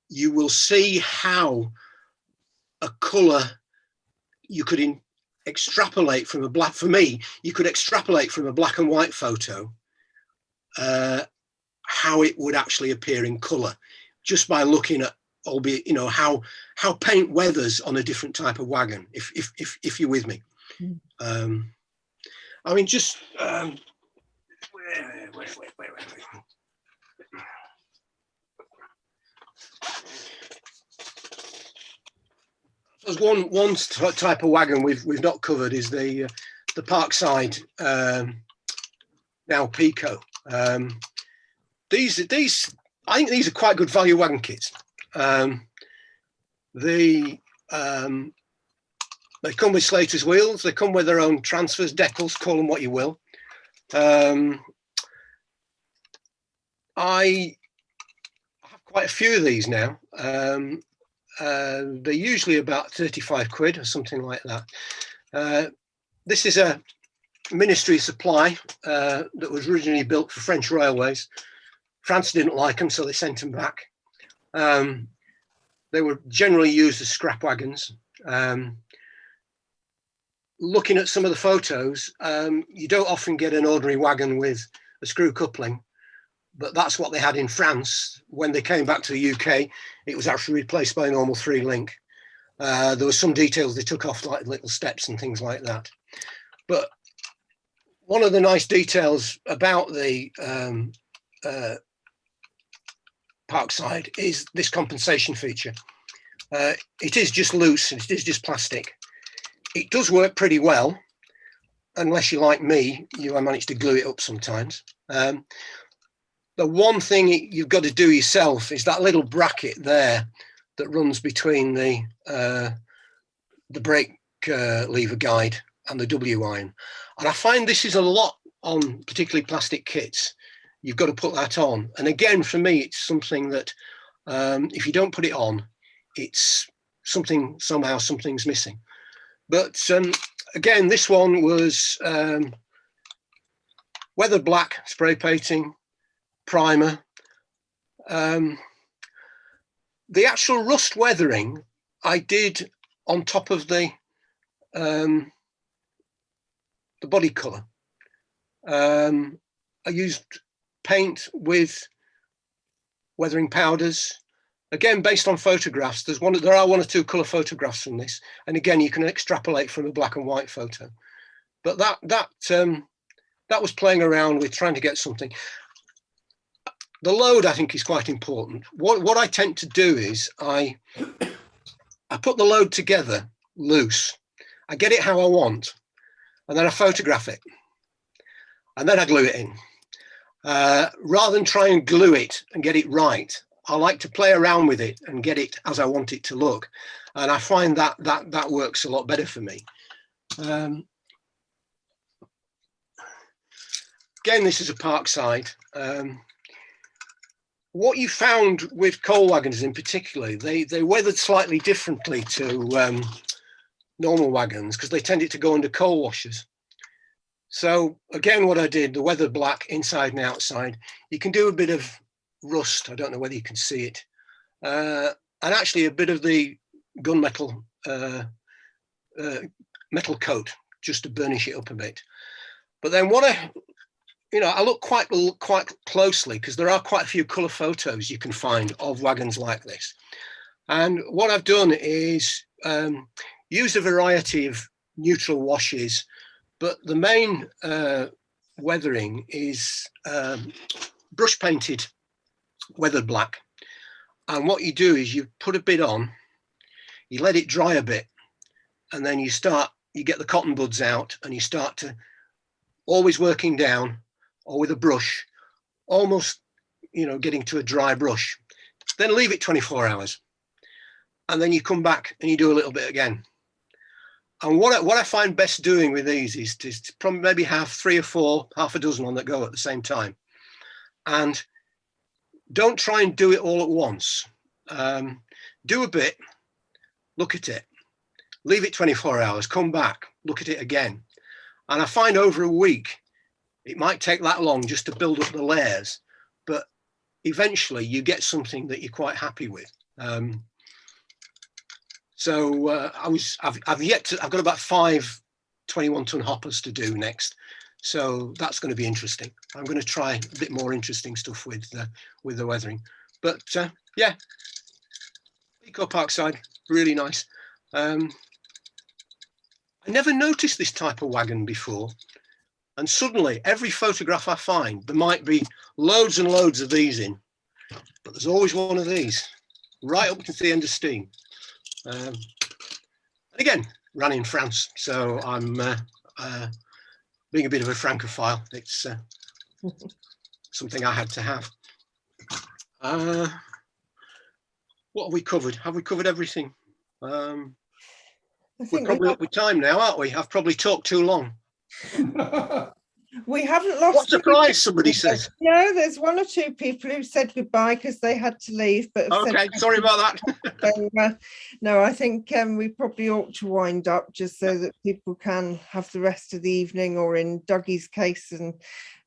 you will see how a colour you could extrapolate from a black, for me, you could extrapolate from a black and white photo how it would actually appear in colour, just by looking at, albeit, you know, how paint weathers on a different type of wagon, if you're with me. I mean, just where. There's one type of wagon we've not covered is the Parkside now Pico. These I think these are quite good value wagon kits. They come with Slater's wheels. They come with their own transfers, decals, call them what you will. I have quite a few of these now. They're usually about 35 quid or something like that. This is a ministry supply that was originally built for French railways. France didn't like them, so they sent them back. They were generally used as scrap wagons. Looking at some of the photos, you don't often get an ordinary wagon with a screw coupling, but that's what they had in France. When they came back to the UK, it was actually replaced by a normal 3-link. There were some details they took off, like little steps and things like that. But one of the nice details about the Parkside is this compensation feature. It is just loose, and it is just plastic. It does work pretty well, unless you're like me, you manage to glue it up sometimes. The one thing you've got to do yourself is that little bracket there that runs between the brake lever guide and the W iron. And I find this is a lot on particularly plastic kits. You've got to put that on. And again, for me, it's something that if you don't put it on, it's something, somehow something's missing. But again, this one was weather black spray painting, primer. The actual rust weathering I did on top of the body colour. I used paint with weathering powders. Again, based on photographs, there are one or two colour photographs from this, and again, you can extrapolate from a black and white photo. But that was playing around with trying to get something. The load, I think, is quite important. What I tend to do is I put the load together loose. I get it how I want, and then I photograph it, and then I glue it in. Rather than try and glue it and get it right, I like to play around with it and get it as I want it to look. And I find that works a lot better for me. Again, this is a Parkside. What you found with coal wagons in particular, they weathered slightly differently to normal wagons because they tended to go under coal washers. So again, what I did, the weather black inside and outside, you can do a bit of rust. I don't know whether you can see it. And actually a bit of the gunmetal metal coat just to burnish it up a bit. But then what I look quite closely because there are quite a few colour photos you can find of wagons like this. And what I've done is use a variety of neutral washes, but the main weathering is brush painted weathered black. And what you do is you put a bit on, you let it dry a bit, and then you get the cotton buds out and you start to always working down or with a brush, almost, getting to a dry brush. Then leave it 24 hours. And then you come back and you do a little bit again. And what I find best doing with these is to probably maybe have 3 or 4, half a dozen on that go at the same time. And don't try and do it all at once. Do a bit, look at it, leave it 24 hours, come back, look at it again. And I find over a week, it might take that long just to build up the layers, but eventually you get something that you're quite happy with. I've got about 5 21-ton hoppers to do next. So that's going to be interesting. I'm going to try a bit more interesting stuff with the weathering. But yeah, Eco Parkside, really nice. I never noticed this type of wagon before. And suddenly, every photograph I find, there might be loads and loads of these in, but there's always one of these, right up to the end of steam. Again, ran in France, so I'm being a bit of a Francophile. It's something I had to have. What have we covered? Have we covered everything? We're probably up with time now, aren't we? I've probably talked too long. We haven't lost. What surprise, somebody says. No, there's 1 or 2 people who said goodbye because they had to leave. But okay, sorry about that. So, no, I think we probably ought to wind up just so that people can have the rest of the evening, or in Dougie's case and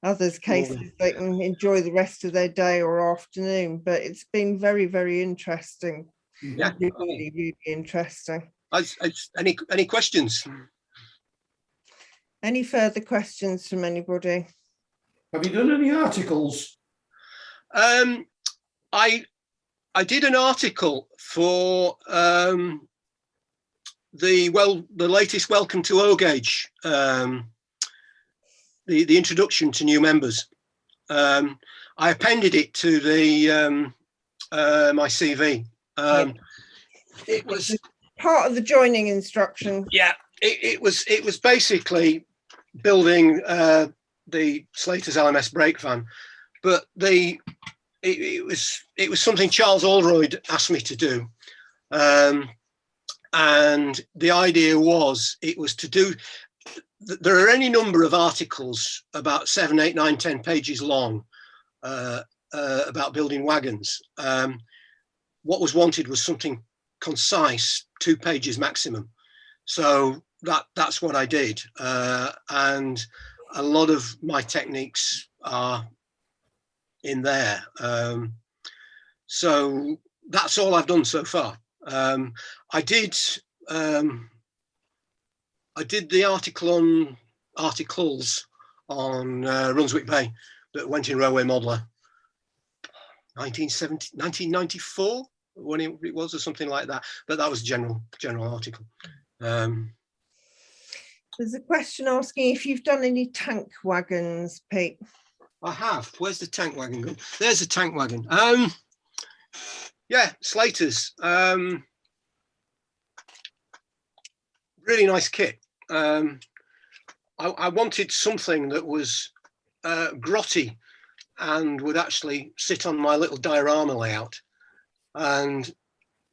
others' cases, they can enjoy the rest of their day or afternoon. But it's been very, very interesting. Yeah, really, really interesting. Any questions? Any further questions from anybody? Have you done any articles? I did an article for the latest Welcome to O-Gauge, the introduction to new members. I appended it to the my CV. It was part of the joining instruction. Yeah, it was basically building the Slater's LMS brake van, but it was something Charles Aldroyd asked me to do, and the idea was to do. There are any number of articles about 7, 8, 9, 10 pages long about building wagons. What was wanted was something concise, 2 pages maximum. So that's what I did, and a lot of my techniques are in there. So that's all I've done so far. I did the articles on Runswick Bay that went in Railway Modeler 1994 when it was, or something like that, but that was a general article. There's a question asking if you've done any tank wagons, Pete. I have. Where's the tank wagon gone? There's the tank wagon. Yeah, Slater's. Really nice kit. I wanted something that was grotty and would actually sit on my little diorama layout. And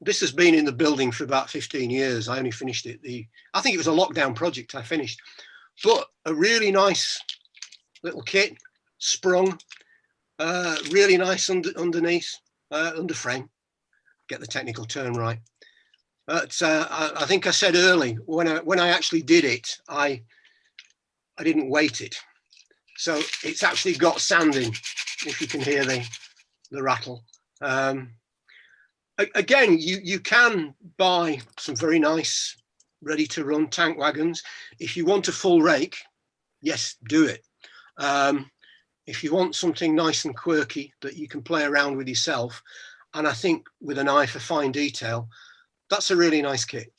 this has been in the building for about 15 years. I only finished it. I think it was a lockdown project I finished, but a really nice little kit, sprung, really nice underneath, under frame. Get the technical term right. But I think I said early when I actually did it, I didn't weight it, so it's actually got sanding. If you can hear the rattle. Again, you can buy some very nice, ready-to-run tank wagons. If you want a full rake, yes, do it. If you want something nice and quirky that you can play around with yourself, and I think with an eye for fine detail, that's a really nice kit.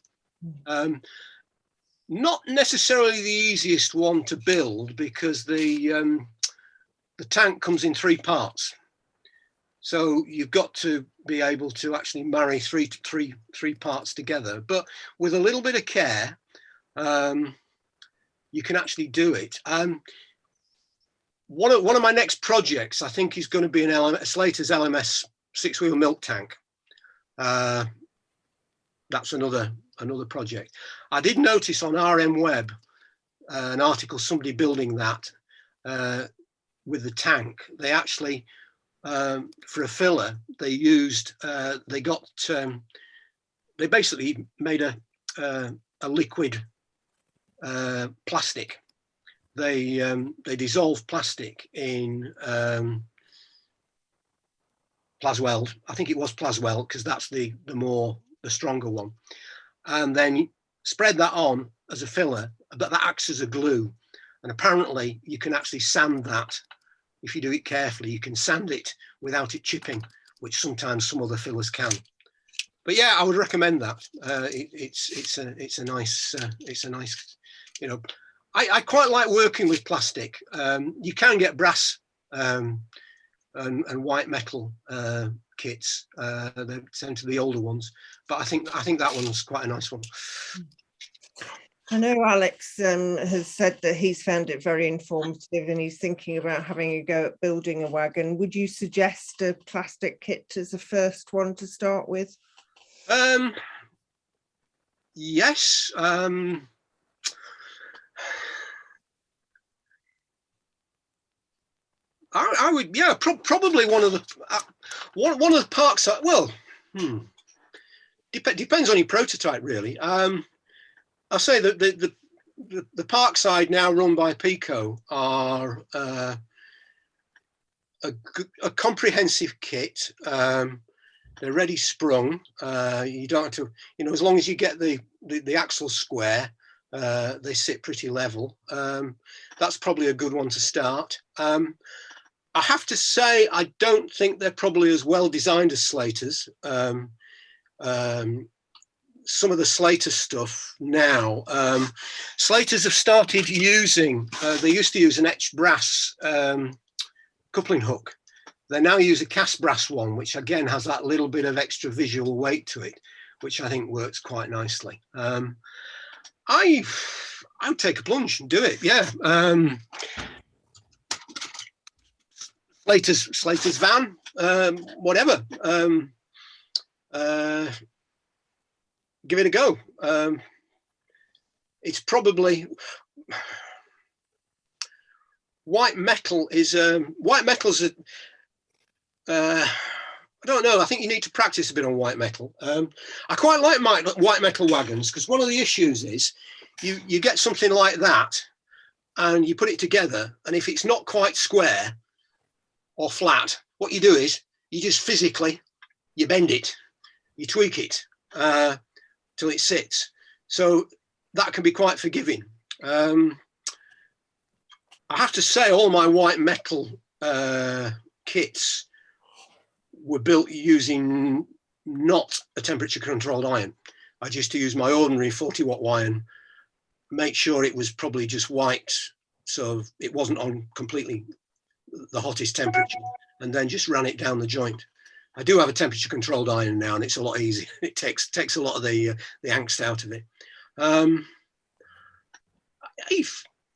Not necessarily the easiest one to build because the tank comes in 3 parts. So you've got to be able to actually marry three parts together. But with a little bit of care, you can actually do it. One of my next projects, I think, is going to be a Slater's LMS 6-wheel milk tank. That's another project. I did notice on RM Web an article, somebody building that with the tank. They actually, for a filler, they basically made a a liquid plastic. They dissolve plastic in Plasweld. I think it was Plasweld because that's the stronger one, and then spread that on as a filler, but that acts as a glue. And apparently you can actually sand that. If you do it carefully, you can sand it without it chipping, which sometimes some other fillers can. But yeah, I would recommend that. It's a nice, you know, I quite like working with plastic. You can get brass and white metal kits. They tend to be the older ones, but I think that one's quite a nice one. I know Alex has said that he's found it very informative and he's thinking about having a go at building a wagon. Would you suggest a plastic kit as a first one to start with? Yes. I would, yeah, probably one of the parks. Well, depends on your prototype, really. I'll say that the Parkside now run by Pico are a comprehensive kit. They're ready sprung. You don't have to, you know, as long as you get the axles square, they sit pretty level. That's probably a good one to start. I have to say, I don't think they're probably as well designed as Slater's. Some of the Slater stuff now, Slaters have started using, they used to use an etched brass coupling hook. They now use a cast brass one, which again has that little bit of extra visual weight to it, which I think works quite nicely. I would take a plunge and do it, yeah. Slater's van, whatever. Give it a go. It's probably white metal is white metal's a I don't know. I think you need to practice a bit on white metal. I quite like white metal wagons because one of the issues is you get something like that and you put it together, and if it's not quite square or flat, what you do is you just physically you bend it, you tweak it till it sits. So that can be quite forgiving. I have to say all my white metal kits were built using not a temperature controlled iron. I just used my ordinary 40-watt iron, make sure it was probably just white, so it wasn't on completely the hottest temperature, and then just ran it down the joint. I do have a temperature controlled iron now, and it's a lot easier. It takes a lot of the angst out of it.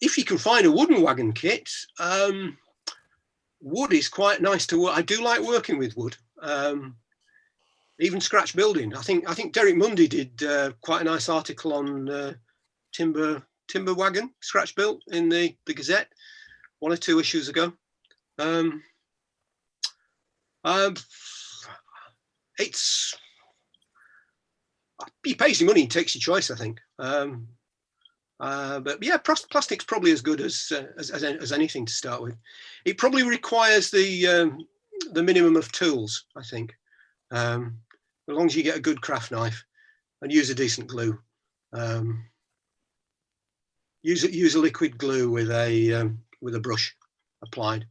If you can find a wooden wagon kit, wood is quite nice to work. I do like working with wood. Even scratch building. I think Derek Mundy did quite a nice article on timber wagon scratch built in the Gazette 1 or 2 issues ago. It's he pays your money and takes your choice, I think. But yeah, plastic's probably as good as anything to start with. It probably requires the minimum of tools, I think. As long as you get a good craft knife and use a decent glue. Use a liquid glue with a brush applied,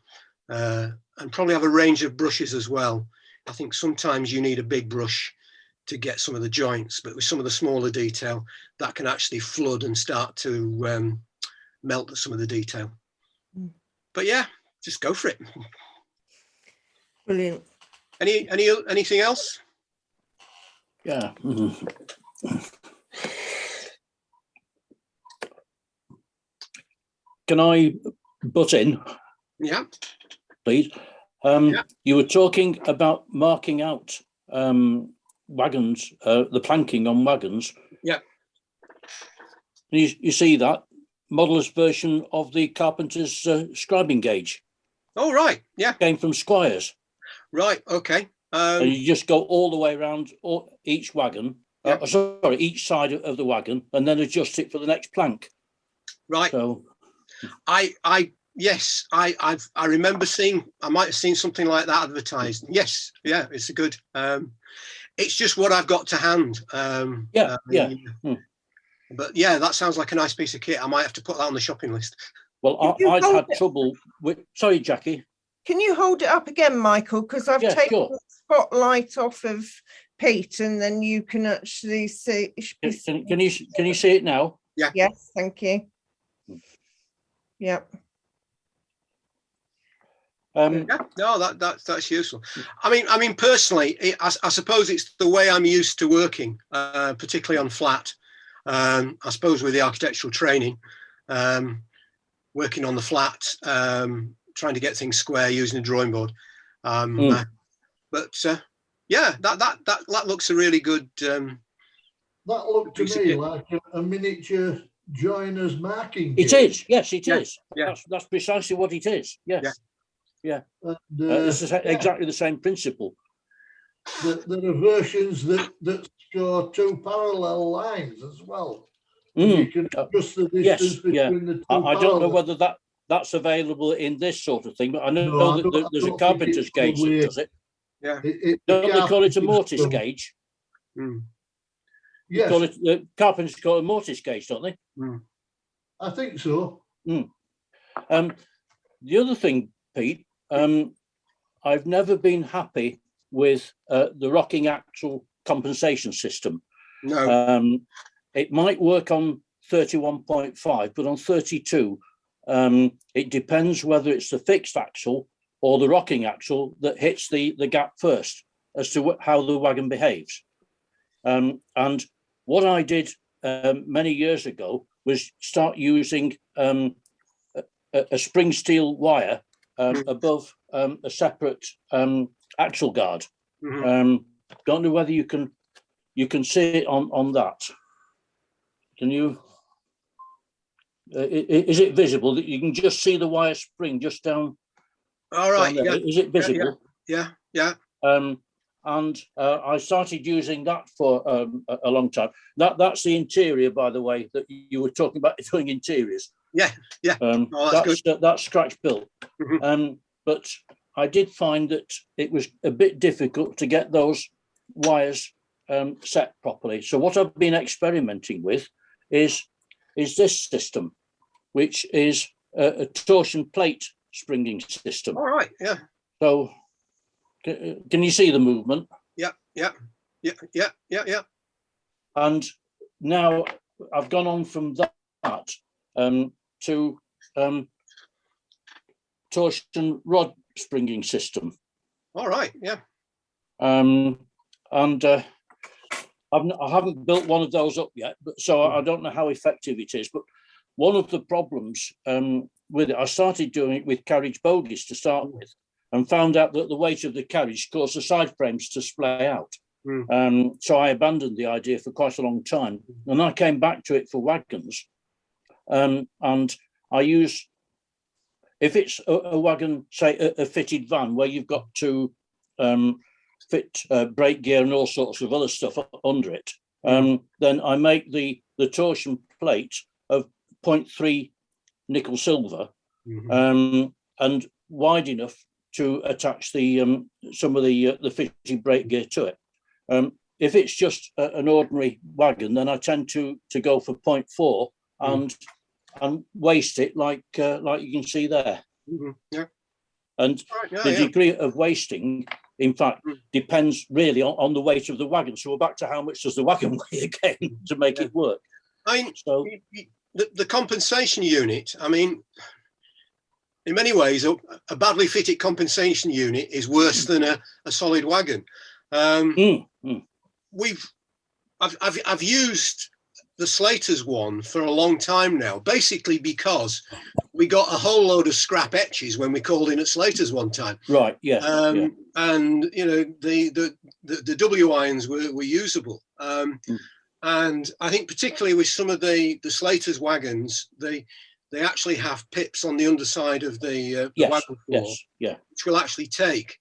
and probably have a range of brushes as well. I think sometimes you need a big brush to get some of the joints, but with some of the smaller detail, that can actually flood and start to melt some of the detail. But yeah, just go for it. Brilliant. Anything else? Yeah. Can I butt in? Yeah. Please. Yeah. You were talking about marking out wagons, the planking on wagons. Yeah. You see that modeller's version of the carpenter's scribing gauge. Oh, right. Yeah. Came from Squires. Right. Okay. And you just go all the way around each wagon sorry, each side of the wagon, and then adjust it for the next plank. Right. So Yes, I remember seeing, I might have seen something like that advertised. Yes, yeah, it's a good, it's just what I've got to hand. But yeah, that sounds like a nice piece of kit. I might have to put that on the shopping list. Well, I'd had trouble with, sorry, Jackie. Can you hold it up again, Michael? Because I've taken the spotlight off of Pete, and then you can actually see. Can you see it now? Yeah. Yes, thank you. Yep. Yeah, no, that's useful. I mean, personally, I suppose it's the way I'm used to working, particularly on flat. I suppose with the architectural training, working on the flat, trying to get things square using a drawing board. But yeah, that looks a really good. That looked to me like a miniature joiner's marking kit. It is, yes, it is. Yeah. That's precisely what it is. Yes. Yeah. And, It's exactly the same principle. There are versions that score 2 parallel lines as well. You can adjust the distance between the two. I don't know whether that's available in this sort of thing, but I know that there's a carpenter's gauge that does it. Yeah. Don't they call it a mortise gauge? Yes. The carpenters call it a mortise gauge, don't they? I think so. The other thing, Pete, I've never been happy with the rocking axle compensation system. No. It might work on 31.5, but on 32, it depends whether it's the fixed axle or the rocking axle that hits the gap first as to how the wagon behaves. And what I did many years ago was start using a spring steel wire above a separate axle guard. Don't know whether you can see it on that. Can you? Is it visible that you can just see the wire spring just down? All right. Yeah. Is it visible? Yeah. And I started using that for a long time. That's the interior, by the way, that you were talking about doing interiors. Yeah. That's scratch built. But I did find that it was a bit difficult to get those wires set properly. So what I've been experimenting with is this system, which is a torsion plate springing system. All right. Yeah. So can you see the movement? Yeah. And now I've gone on from that to torsion rod springing system. All right. Yeah. I haven't built one of those up yet, but so I don't know how effective it is. But one of the problems with it, I started doing it with carriage bogies to start with, and found out that the weight of the carriage caused the side frames to splay out. So I abandoned the idea for quite a long time, and I came back to it for wagons. And I use, if it's a wagon, say a fitted van where you've got to fit brake gear and all sorts of other stuff under it, then I make the torsion plate of 0.3 nickel silver and wide enough to attach the some of the fitted brake gear to it. If it's just an ordinary wagon, then I tend to go for 0.4 and waste it like you can see there. Yeah. And the degree of wasting, in fact, depends really on the weight of the wagon. So we're back to how much does the wagon weigh again to make it work. I mean, so the compensation unit, I mean, in many ways, a badly fitted compensation unit is worse than a solid wagon. I've used the Slater's one for a long time now, basically because we got a whole load of scrap etches when we called in at Slater's one time. Right. Yeah. And you know the W irons were usable. And I think particularly with some of the Slater's wagons, they actually have pips on the underside of the wagon floor, which will actually take.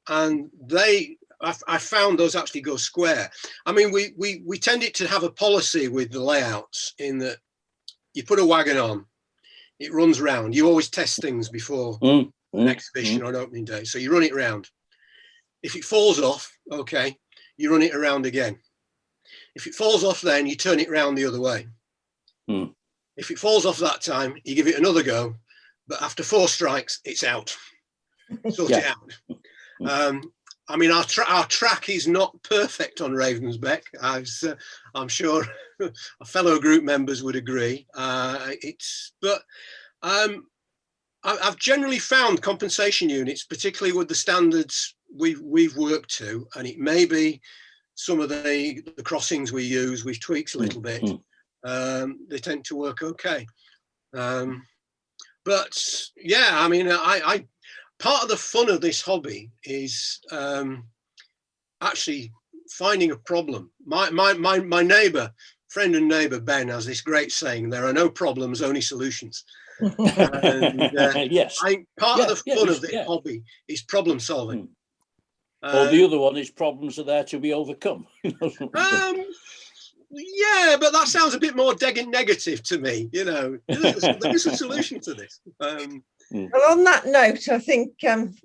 And they, I found those actually go square. I mean, we tended to have a policy with the layouts in that you put a wagon on, it runs round. You always test things before an exhibition or an opening day. So you run it round. If it falls off, okay, you run it around again. If it falls off, then you turn it round the other way. If it falls off that time, you give it another go. But after 4 strikes, it's out. Sort it out. I mean, our track is not perfect on Ravensbeck, as I'm sure our fellow group members would agree. But I've generally found compensation units, particularly with the standards we've worked to, and it may be some of the crossings we use, we've tweaked a little bit. They tend to work okay. But yeah, I mean, I part of the fun of this hobby is actually finding a problem. My neighbour, friend and neighbour Ben, has this great saying: "There are no problems, only solutions." And, yes. Part of the fun of this hobby is problem solving. Or the other one is problems are there to be overcome. Yeah, but that sounds a bit more negative to me. You know, there is a solution to this. Well, on that note, I think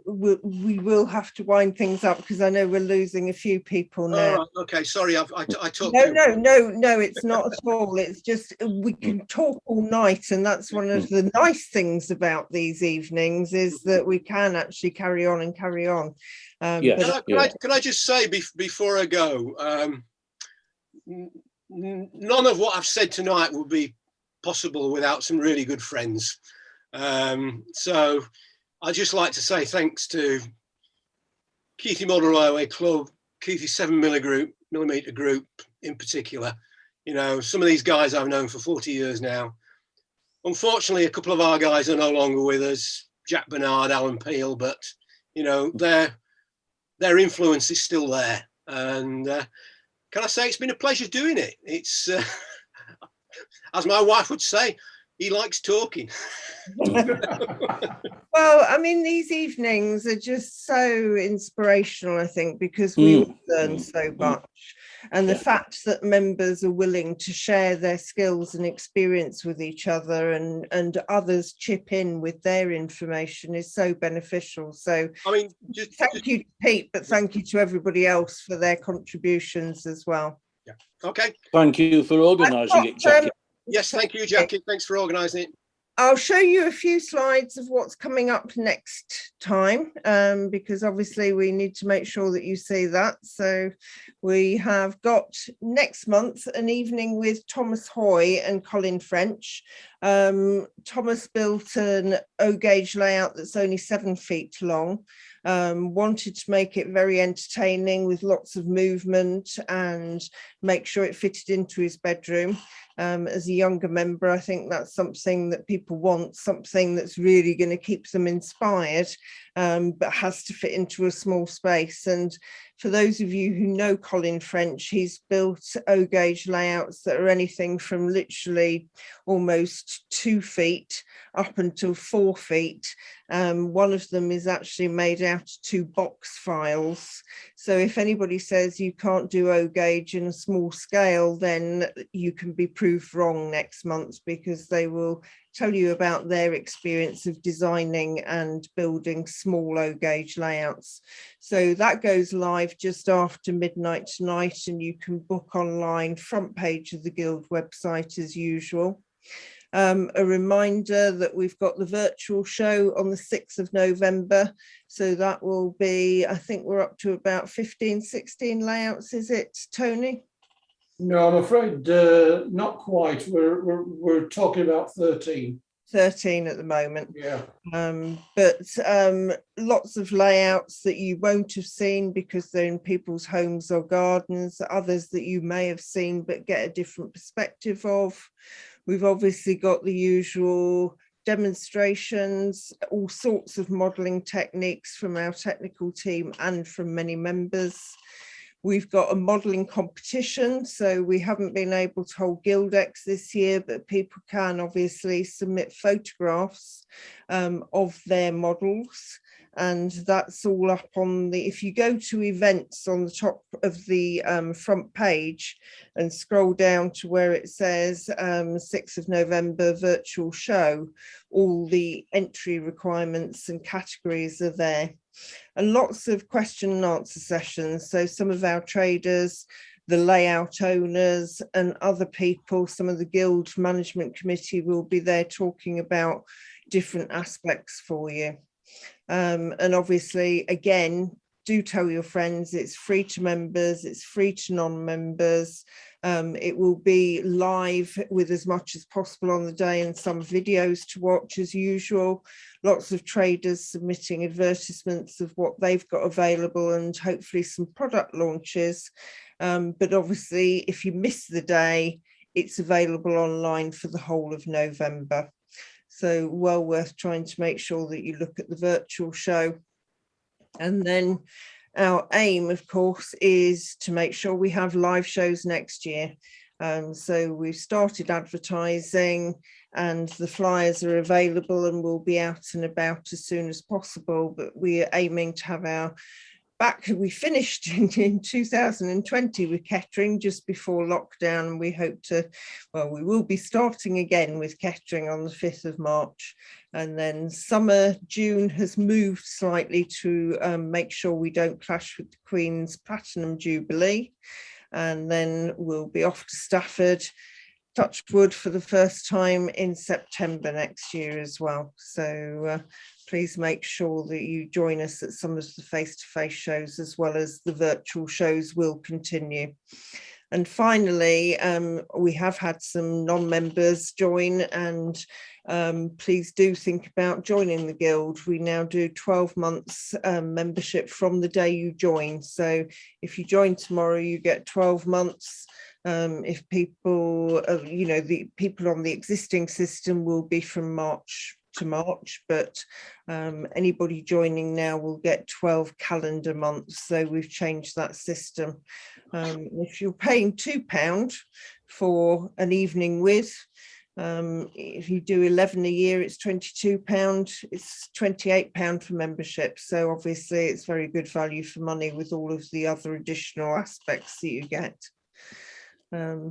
we will have to wind things up because I know we're losing a few people now. Right, okay, sorry, I talked. No, it's not at all. It's just we can talk all night, and that's one of the nice things about these evenings is that we can actually carry on and carry on. Can I just say before I go, none of what I've said tonight would be possible without some really good friends. So I'd just like to say thanks to Keithy Model Railway Club, Keithy 7mm group in particular. You know, some of these guys I've known for 40 years now. Unfortunately, a couple of our guys are no longer with us, Jack Bernard, Alan Peel, but you know, their influence is still there. And can I say it's been a pleasure doing it? It's, as my wife would say, he likes talking. Well, I mean, these evenings are just so inspirational, I think, because we all learn so much. And the fact that members are willing to share their skills and experience with each other and others chip in with their information is so beneficial. So I mean, thank you, Pete, but thank you to everybody else for their contributions as well. Yeah. Okay. Thank you for organising it, Jackie. Yes, thank you, Jackie. Thanks for organising it. I'll show you a few slides of what's coming up next time, because obviously we need to make sure that you see that. So we have got next month an evening with Thomas Hoy and Colin French. Thomas built an O-gauge layout that's only 7 feet long. Wanted to make it very entertaining with lots of movement and make sure it fitted into his bedroom. As a younger member, I think that's something that people want, something that's really going to keep them inspired, but has to fit into a small space. And for those of you who know Colin French, he's built O-gauge layouts that are anything from literally almost 2 feet up until 4 feet. One of them is actually made out of 2 box files. So if anybody says you can't do O-gauge in a small scale, then you can be proved wrong next month, because they will tell you about their experience of designing and building small O-gauge layouts. So that goes live just after midnight tonight, and you can book online, front page of the Guild website as usual. A reminder that we've got the virtual show on the 6th of November. So that will be, I think we're up to about 15, 16 layouts, is it, Tony? No, I'm afraid not quite. We're talking about 13. 13 at the moment. Yeah. But lots of layouts that you won't have seen because they're in people's homes or gardens, others that you may have seen but get a different perspective of. We've obviously got the usual demonstrations, all sorts of modelling techniques from our technical team and from many members. We've got a modelling competition, so we haven't been able to hold Guildex this year, but people can obviously submit photographs of their models, and that's all up on the, if you go to events on the top of the front page and scroll down to where it says 6th of November virtual show, all the entry requirements and categories are there, and lots of question and answer sessions. So some of our traders, the layout owners and other people, some of the guild management committee will be there talking about different aspects for you. And obviously, again, do tell your friends, it's free to members, it's free to non-members. It will be live with as much as possible on the day and some videos to watch as usual. Lots of traders submitting advertisements of what they've got available and hopefully some product launches. But obviously, if you miss the day, it's available online for the whole of November. So well worth trying to make sure that you look at the virtual show. And then our aim, of course, is to make sure we have live shows next year. So we've started advertising and the flyers are available and will be out and about as soon as possible. But we are aiming to have our we finished in 2020 with Kettering just before lockdown, and we hope to, well, we will be starting again with Kettering on the 5th of March, and then summer June has moved slightly to make sure we don't clash with the Queen's Platinum Jubilee, and then we'll be off to Stafford, touch wood, for the first time in September next year as well. So please make sure that you join us at some of the face-to-face shows, as well as the virtual shows will continue. And finally, we have had some non-members join, and please do think about joining the Guild. We now do 12 months membership from the day you join. So if you join tomorrow, you get 12 months. If people, you know, the people on the existing system will be from March to March, but anybody joining now will get 12 calendar months. So we've changed that system. If you're paying £2 for an evening with, if you do 11 a year, it's £22, it's £28 for membership. So obviously it's very good value for money with all of the other additional aspects that you get.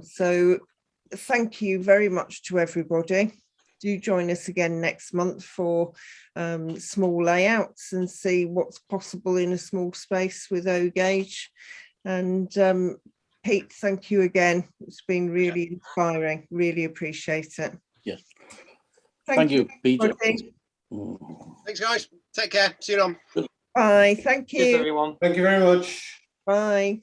So thank you very much to everybody. Do join us again next month for small layouts and see what's possible in a small space with O-Gauge. And Pete, thank you again. It's been really inspiring. Really appreciate it. Yes. Thank you, Peter. Thanks, guys. Take care. See you on. Bye. Thank you. Cheers, everyone. Thank you very much. Bye.